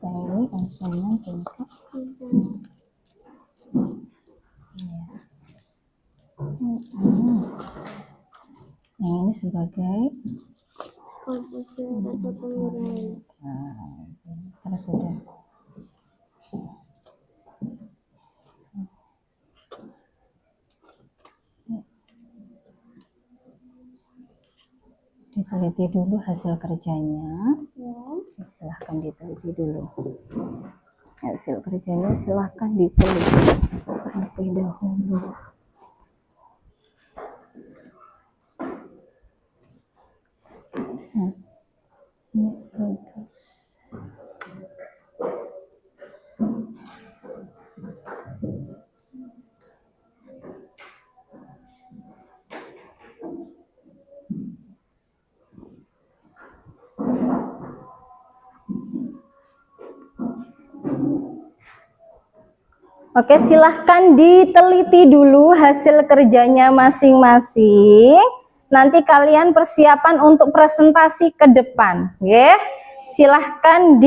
S1: Yang ini konsonan tingkat. Iya. Yang ini sebagai
S2: komposer atau pengurai.
S1: Terus sudah. Diteliti dulu hasil kerjanya. Silahkan diteliti dulu. Hasil kerjanya silahkan diteliti terlebih dahulu. Ini bagus. Oke, silahkan diteliti dulu hasil kerjanya masing-masing. Nanti kalian persiapan untuk presentasi ke depan, ya. Silahkan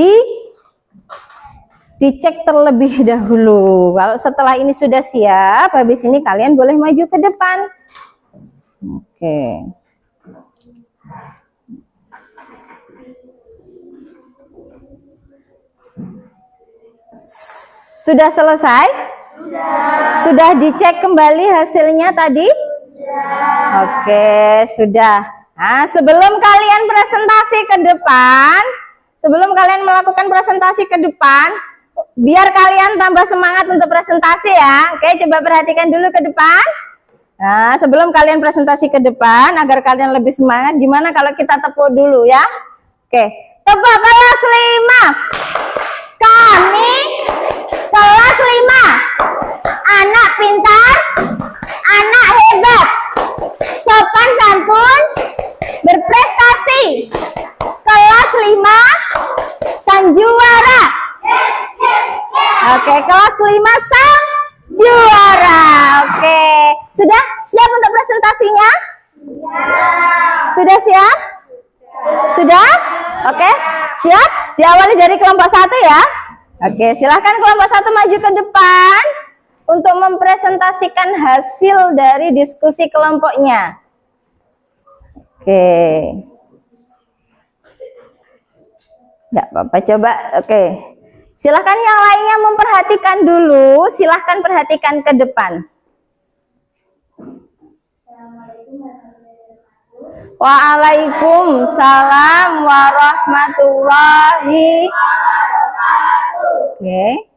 S1: dicek terlebih dahulu. Kalau setelah ini sudah siap, habis ini kalian boleh maju ke depan. Oke. Sudah selesai? Sudah dicek kembali hasilnya tadi? Oke, sudah. Nah, sebelum kalian presentasi ke depan, sebelum kalian melakukan presentasi ke depan, biar kalian tambah semangat untuk presentasi ya. Oke, coba perhatikan dulu ke depan. Nah, sebelum kalian presentasi ke depan, agar kalian lebih semangat, gimana kalau kita tepuk dulu ya? Oke, tepuk kelas 5. Kami kelas 5. Anak pintar, anak hebat, sopan santun, berprestasi. Kelas 5 sang juara. Oke, kelas 5 sang juara. Oke, sudah siap untuk presentasinya? Sudah siap? Sudah? Oke, siap? Diawali dari kelompok 1 ya. Oke, silahkan kelompok 1 maju ke depan untuk mempresentasikan hasil dari diskusi kelompoknya. Oke. Enggak apa-apa, coba. Oke. Silahkan yang lainnya memperhatikan dulu. Silahkan perhatikan ke depan. Waalaikumsalam warahmatullahi wabarakatuh. Oke.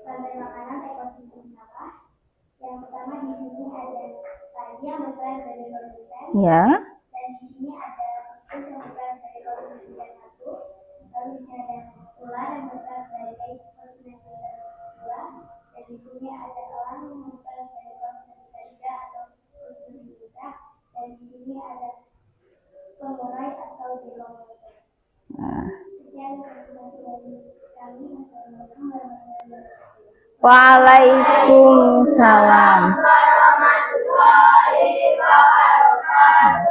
S2: Rantai makanan ekosistem sawah. Yang pertama di sini ada tadi yang berperan sebagai produsen.
S1: Ya.
S2: Dan di sini ada tikus yang berperan sebagai konsumen tingkat 1. Lalu di sini ada ular yang berperan sebagai konsumen tingkat 2. Dan di sini ada elang yang berperan sebagai konsumen tingkat 3 atau konsumen tingkat. Dan di sini ada pengurai atau dekomposer. Sekian presentasi dari kami. Assalamualaikum warahmatullahi wabarakatuh.
S1: Waalaikumsalam.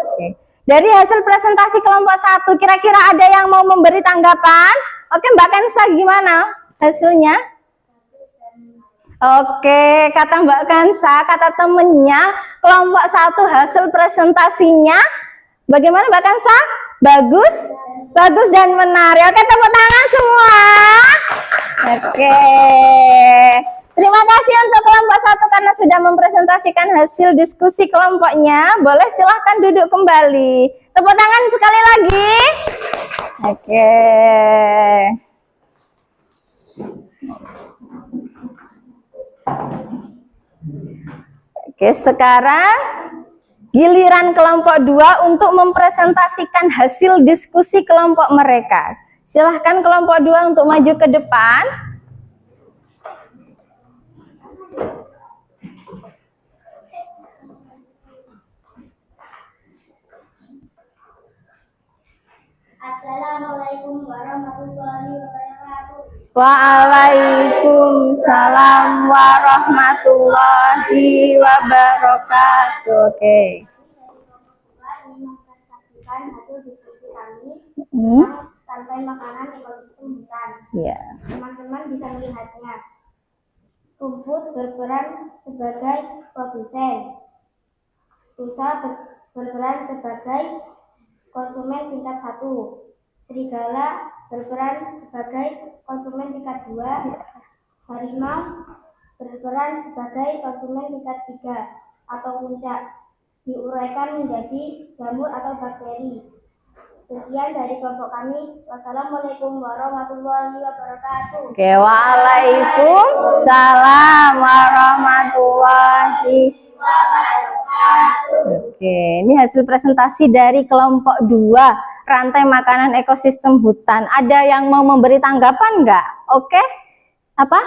S1: Oke. Dari hasil presentasi kelompok 1, kira-kira ada yang mau memberi tanggapan? Oke, Mbak Kansa gimana hasilnya? Oke, kata Mbak Kansa, kata temennya kelompok 1 hasil presentasinya bagaimana Mbak Kansa? Bagus? Bagus dan menarik. Oke, tepuk tangan semua. Oke. Terima kasih untuk kelompok 1 karena sudah mempresentasikan hasil diskusi kelompoknya. Boleh silahkan duduk kembali. Tepuk tangan sekali lagi. Oke. Oke, sekarang giliran kelompok 2 untuk mempresentasikan hasil diskusi kelompok mereka. Silahkan kelompok 2 untuk maju ke depan.
S2: Assalamualaikum warahmatullahi wabarakatuh.
S1: Waalaikumsalam warahmatullahi wabarakatuh. Oke.
S2: Saksikan hasil diskusi kami tentang rantai makanan ekosistem hutan.
S1: Ya.
S2: Teman-teman bisa melihatnya. Rumput berperan sebagai produsen. Rusa berperan sebagai konsumen tingkat 1. Serigala berperan sebagai konsumen tingkat 2. Harimau berperan sebagai konsumen tingkat 3 atau puncak. Diuraikan menjadi jamur atau bakteri. Sekian dari kelompok kami. Wassalamualaikum warahmatullahi wabarakatuh.
S1: Oke, waalaikumsalam warahmatullahi wabarakatuh. Oke, ini hasil presentasi dari kelompok 2, rantai makanan ekosistem hutan. Ada yang mau memberi tanggapan nggak? Oke, apa?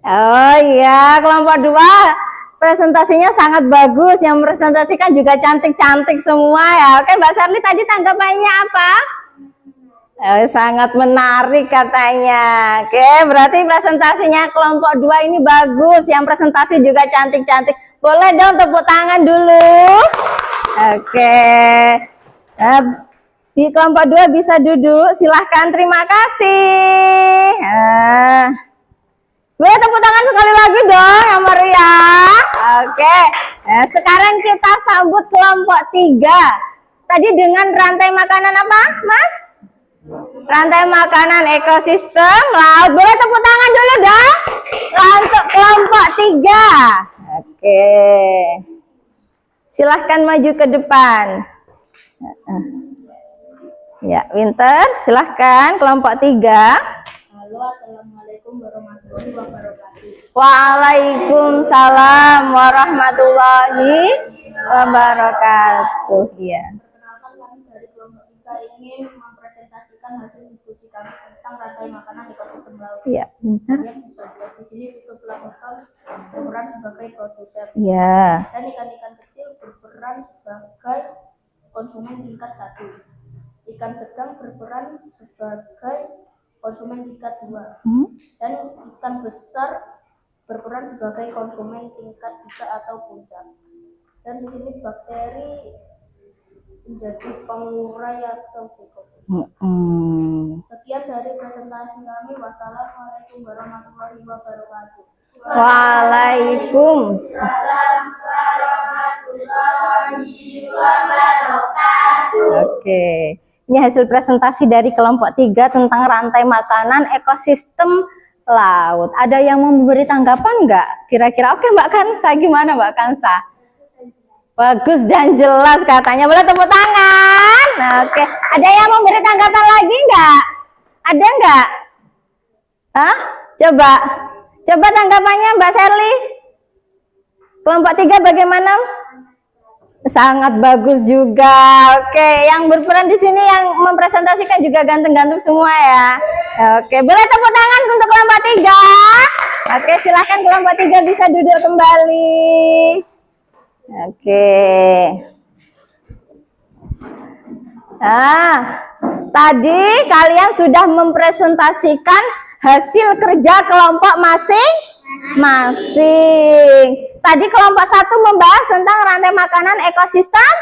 S1: Oh iya, kelompok 2 presentasinya sangat bagus. Yang presentasikan juga cantik-cantik semua ya. Oke, Mbak Sarli tadi tanggapannya apa? Sangat menarik katanya. Oke, berarti presentasinya kelompok 2 ini bagus. Yang presentasi juga cantik-cantik. Boleh dong tepuk tangan dulu. Oke. Di kelompok 2 bisa duduk. Silahkan, terima kasih. Boleh tepuk tangan sekali lagi dong yang meriah. Oke. Nah, sekarang kita sambut kelompok 3. Tadi dengan rantai makanan apa, Mas? Rantai makanan ekosistem laut. Boleh tepuk tangan dulu dong untuk kelompok 3. Oke. Silahkan maju ke depan. Ya, Winter, silahkan kelompok 3.
S2: Halo, assalamualaikum warahmatullahi wabarakatuh.
S1: Waalaikumsalam warahmatullahi wabarakatuh. Ya.
S2: Perkenalkan, kami dari kelompok 3 ingin mempresentasikan hasil diskusi kami tentang rantai makanan ekosistem laut.
S1: Iya, Winter.
S2: Yang bisa dilihat di sini fitoplankton berperan sebagai produsen.
S1: Ya.
S2: Dan ikan-ikan kecil berperan sebagai konsumen tingkat 1. Ikan sedang berperan sebagai konsumen tingkat 2. Dan ikan besar berperan sebagai konsumen tingkat 3 atau puncak. Dan di sini bakteri menjadi pengurai atau dekomposisi. Sekian dari presentasi kami. Wassalamualaikum warahmatullahi wabarakatuh.
S1: Waalaikumsalam warahmatullahi wabarakatuh. Oke. Ini hasil presentasi dari kelompok 3 tentang rantai makanan ekosistem laut. Ada yang mau memberi tanggapan nggak? Kira-kira oke Mbak Kansa, gimana Mbak Kansa? Bagus dan jelas katanya. Boleh tepuk tangan. Nah, oke. Ada yang mau memberi tanggapan lagi nggak? Ada nggak? Hah? Coba tanggapannya Mbak Sherly. Kelompok 3 bagaimana? Sangat bagus juga. Oke, yang berperan di sini yang mempresentasikan juga ganteng-ganteng semua ya. Oke, boleh tepuk tangan untuk kelompok 3. Oke, silahkan kelompok 3 bisa duduk kembali. Oke. Tadi kalian sudah mempresentasikan hasil kerja kelompok masing-masing. Tadi kelompok 1 membahas tentang rantai makanan ekosistem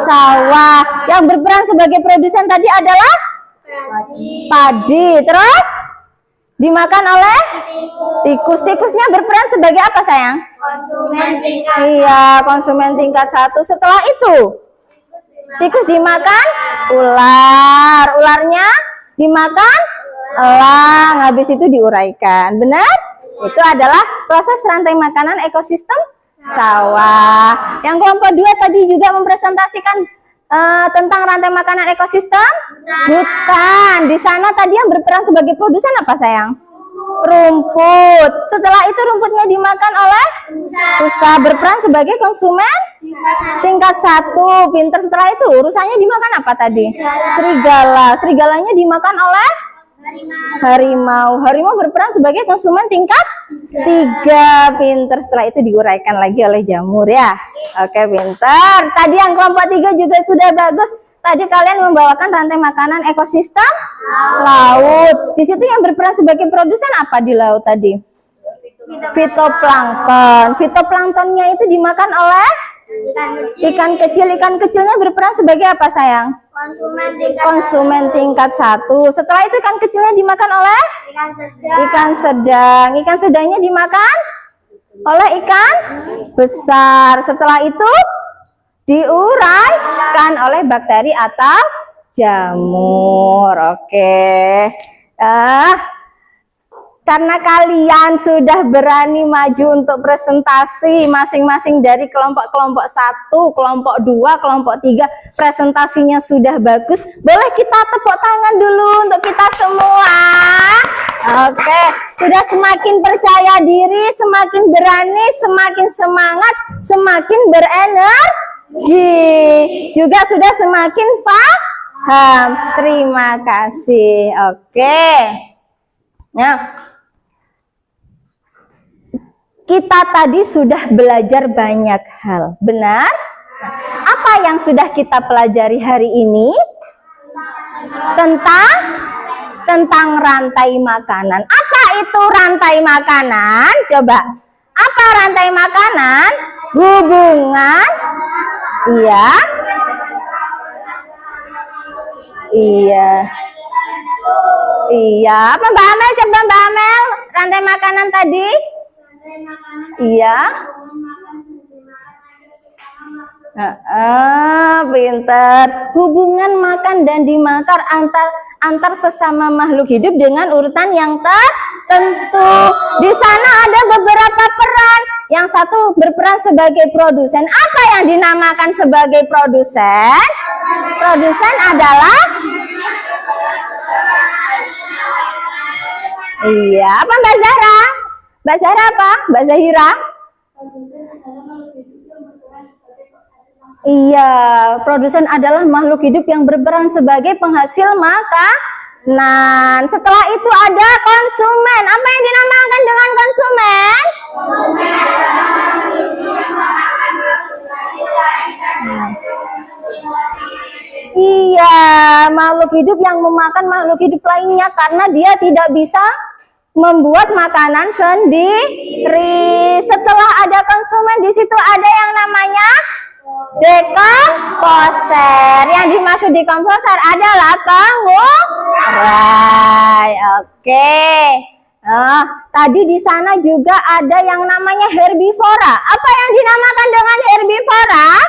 S1: sawah. Yang berperan sebagai produsen tadi adalah padi. Terus dimakan oleh tikus. Tikusnya berperan sebagai apa sayang?
S2: Konsumen tingkat.
S1: Iya, konsumen tingkat 1. Setelah itu tikus dimakan ular. Ularnya dimakan elang. Habis itu diuraikan. Benar? Itu adalah proses rantai makanan ekosistem sawah. Yang kelompok 2 tadi juga mempresentasikan tentang rantai makanan ekosistem hutan. Di sana tadi yang berperan sebagai produsen apa sayang? Rumput. Setelah itu rumputnya dimakan oleh rusa, berperan sebagai konsumen tingkat 1. Pinter. Setelah itu urusannya dimakan apa tadi? Serigala. Serigalanya dimakan oleh harimau. Harimau berperan sebagai konsumen tingkat 3. Pinter. Setelah itu diuraikan lagi oleh jamur ya. Oke, pinter. Tadi yang kelompok 3 juga sudah bagus. Tadi kalian membawakan rantai makanan ekosistem laut. Di situ yang berperan sebagai produsen apa di laut tadi? Fitoplankton. Fitoplanktonnya itu dimakan oleh ikan kecil. Ikan kecilnya berperan sebagai apa sayang? Konsumen tingkat 1. Setelah itu ikan kecilnya dimakan oleh ikan sedang. Ikan sedangnya dimakan oleh ikan besar. Setelah itu diuraikan oleh bakteri atau jamur. Oke. Karena kalian sudah berani maju untuk presentasi masing-masing dari kelompok 1, kelompok 2, kelompok 3, presentasinya sudah bagus. Boleh kita tepuk tangan dulu untuk kita semua. Oke, sudah semakin percaya diri, semakin berani, semakin semangat, semakin berenergi. Juga sudah semakin paham. Terima kasih. Oke. Nah, kita tadi sudah belajar banyak hal, benar? Apa yang sudah kita pelajari hari ini? Tentang rantai makanan. Apa itu rantai makanan? Coba. Apa rantai makanan? Hubungan. Iya. Iya. Apa Mbak Amel? Coba Mbak Amel. Rantai makanan tadi. Iya. Pinter. Hubungan makan dan dimakan antar sesama makhluk hidup dengan urutan yang tertentu. Di sana ada beberapa peran. Yang satu berperan sebagai produsen. Apa yang dinamakan sebagai produsen? Produsen adalah iya, apa Mbak Zahra? Mbak Zahra apa? Mbak Zahira? Iya, produsen adalah makhluk hidup yang berperan sebagai penghasil makanan. Setelah itu ada konsumen. Apa yang dinamakan dengan konsumen? Iya, makhluk hidup yang memakan makhluk hidup lainnya karena dia tidak bisa membuat makanan sendiri. Setelah ada konsumen, di situ ada yang namanya dekomposer. Yang dimaksud dekomposer adalah pengurai. Oke. Tadi di sana juga ada yang namanya herbivora. Apa yang dinamakan dengan herbivora?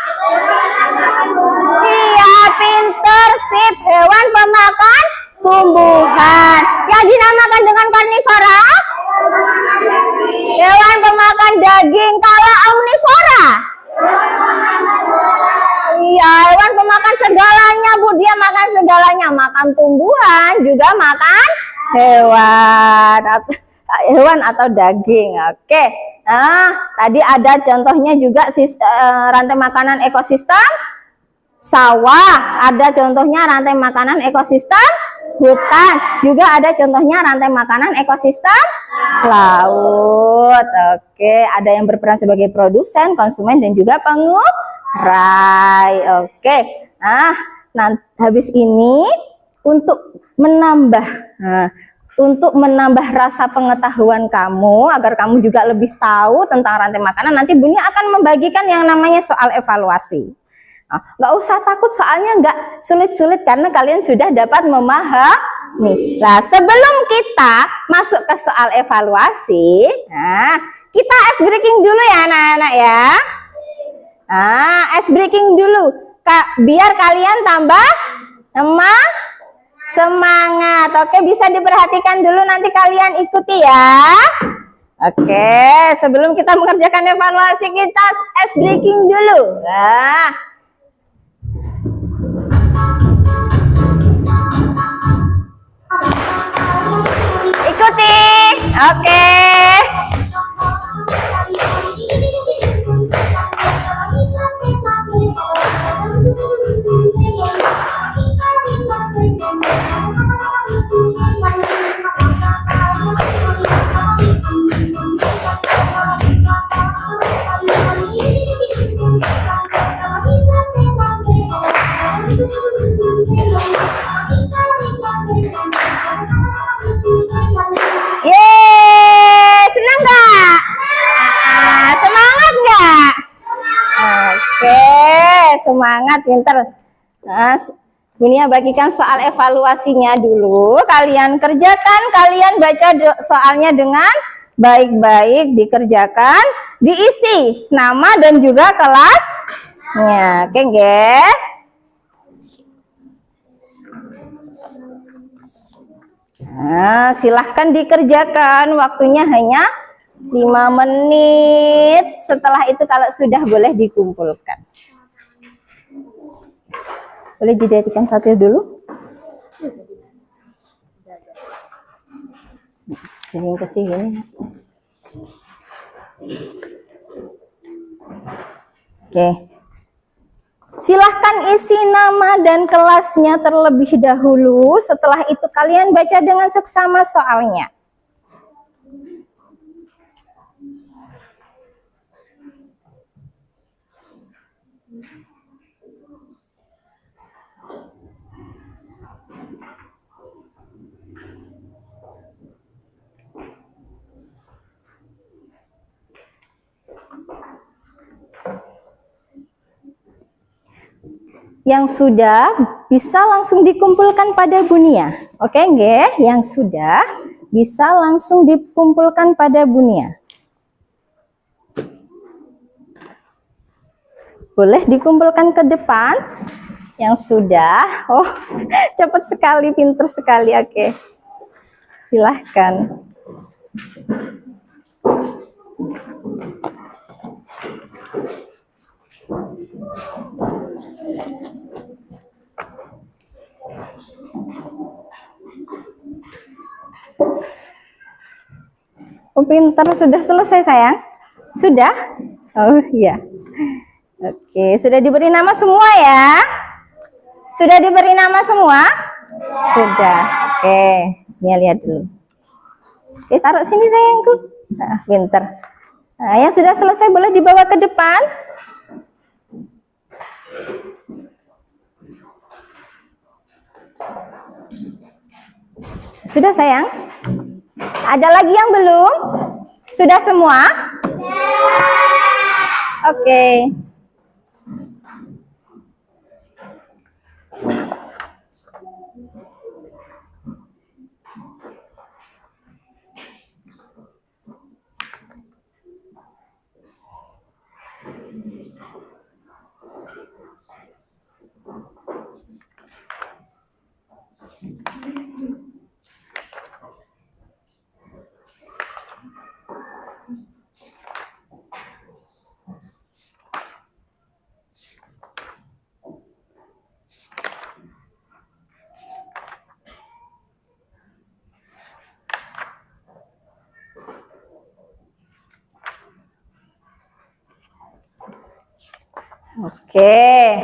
S1: Iya, pinter, sip, hewan pemakan tumbuhan. Yang dinamakan dengan karnivora? Hewan pemakan daging. Kalau omnivora? Iya, hewan pemakan segalanya, Bu. Dia makan segalanya, makan tumbuhan, juga makan hewan atau daging. Oke. Tadi ada contohnya juga rantai makanan ekosistem sawah, ada contohnya rantai makanan ekosistem hutan, juga ada contohnya rantai makanan ekosistem laut. Oke, ada yang berperan sebagai produsen, konsumen, dan juga pengurai. Oke. Habis ini untuk menambah rasa pengetahuan kamu, agar kamu juga lebih tahu tentang rantai makanan, nanti Bunia akan membagikan yang namanya soal evaluasi. Nggak usah takut, soalnya nggak sulit-sulit karena kalian sudah dapat memahami. Nah, sebelum kita masuk ke soal evaluasi, kita ice breaking dulu ya anak-anak ya. Ice breaking dulu, biar kalian tambah semangat. Oke, bisa diperhatikan dulu, nanti kalian ikuti ya. Oke, sebelum kita mengerjakan evaluasi, kita ice breaking dulu. Ikuti. Oke. Yeay, senang nggak? Semangat nggak? Oke, semangat, pinter. Bunia bagikan soal evaluasinya dulu. Kalian kerjakan, kalian baca soalnya dengan baik-baik, dikerjakan, diisi nama dan juga kelasnya. Oke, nggih? Silahkan dikerjakan, waktunya hanya 5 menit. Setelah itu kalau sudah boleh dikumpulkan. Boleh dijadikan satu dulu. Sini ke sini. Oke. Silahkan isi nama dan kelasnya terlebih dahulu. Setelah itu kalian baca dengan seksama soalnya. Yang sudah bisa langsung dikumpulkan pada Bunia. Oke, nggih? Yang sudah bisa langsung dikumpulkan pada Bunia. Boleh dikumpulkan ke depan yang sudah. Oh, cepat sekali, pinter sekali. Oke. Silahkan. Oh, pinter. Sudah selesai, sayang? Sudah? Oh, iya. Oke, sudah diberi nama semua ya? Sudah diberi nama semua? Sudah. Oke, Nia lihat dulu. Oke, taruh sini sayangku. Nah, pinter. Nah, yang sudah selesai boleh dibawa ke depan. Sudah sayang? Ada lagi yang belum? Sudah semua? Oke. Oke.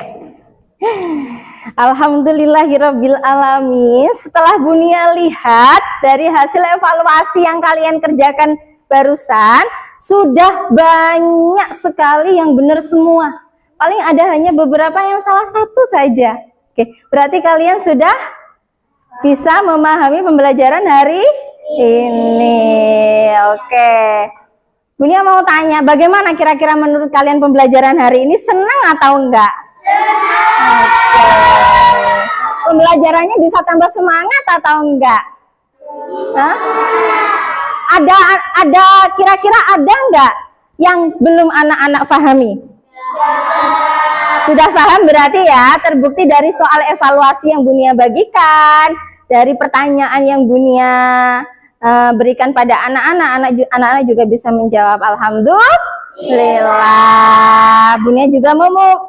S1: Alhamdulillahirabbil alamin. Setelah Bunia lihat dari hasil evaluasi yang kalian kerjakan barusan, sudah banyak sekali yang benar semua. Paling ada hanya beberapa yang salah satu saja. Oke, berarti kalian sudah bisa memahami pembelajaran hari ini. Oke. Bunia mau tanya, bagaimana kira-kira menurut kalian pembelajaran hari ini? Senang atau enggak? Senang. Oke. Pembelajarannya bisa tambah semangat atau enggak? Hah? Ada kira-kira ada enggak yang belum anak-anak pahami? Sudah paham berarti ya, terbukti dari soal evaluasi yang Bunia bagikan, dari pertanyaan yang Bunia berikan pada anak-anak juga bisa menjawab. Alhamdulillah. Bunia juga mau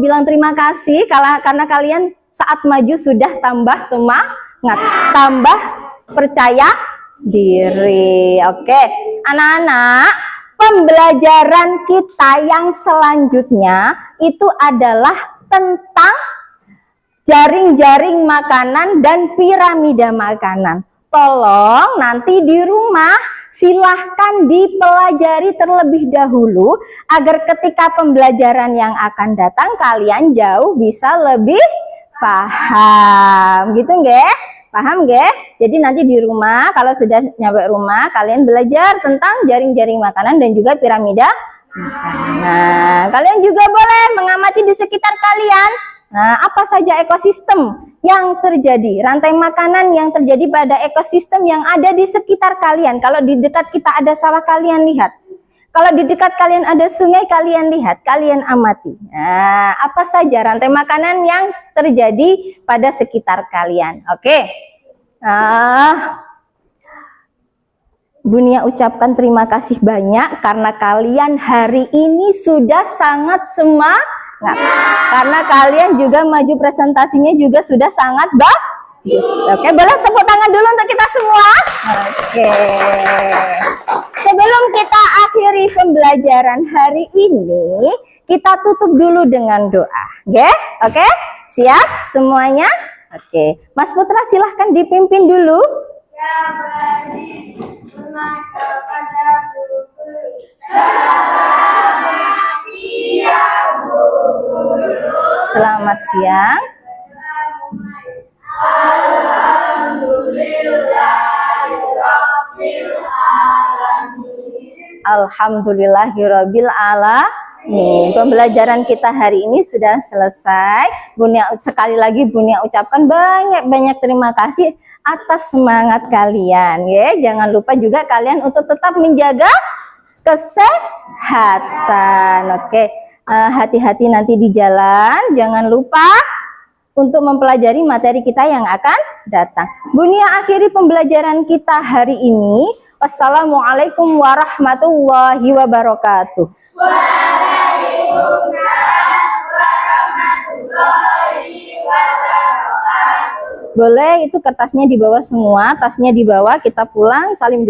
S1: bilang terima kasih karena kalian saat maju sudah tambah semangat, tambah percaya diri. Oke, anak-anak, pembelajaran kita yang selanjutnya itu adalah tentang jaring-jaring makanan dan piramida makanan. Tolong nanti di rumah silahkan dipelajari terlebih dahulu agar ketika pembelajaran yang akan datang kalian jauh bisa lebih paham. Gitu nggih? Paham nggih? Jadi nanti di rumah kalau sudah nyampe rumah kalian belajar tentang jaring-jaring makanan dan juga piramida makanan. Kalian juga boleh mengamati di sekitar kalian. Nah, apa saja ekosistem yang terjadi, rantai makanan yang terjadi pada ekosistem yang ada di sekitar kalian. Kalau di dekat kita ada sawah, kalian lihat. Kalau di dekat kalian ada sungai, kalian lihat, kalian amati. Nah, apa saja rantai makanan yang terjadi pada sekitar kalian. Oke. Bunia ucapkan terima kasih banyak karena kalian hari ini sudah sangat semangat. Karena kalian juga maju presentasinya juga sudah sangat bagus. Oke, boleh tepuk tangan dulu untuk kita semua. Oke. Sebelum kita akhiri pembelajaran hari ini, kita tutup dulu dengan doa. Oke? Siap semuanya? Oke. Mas Putra silahkan dipimpin dulu.
S2: Ya bagi hormat kepada guru-guru.
S1: Selamat siang. Alhamdulillahirabbil alamin. Pembelajaran kita hari ini sudah selesai. Bunia sekali lagi Bunia ucapkan banyak terima kasih atas semangat kalian ya. Jangan lupa juga kalian untuk tetap menjaga kesehatan. Oke. hati-hati nanti di jalan. Jangan lupa untuk mempelajari materi kita yang akan datang. Bunia, akhiri pembelajaran kita hari ini. Wassalamualaikum warahmatullahi wabarakatuh. Boleh, itu kertasnya dibawa semua, tasnya dibawa, kita pulang, salim dulu.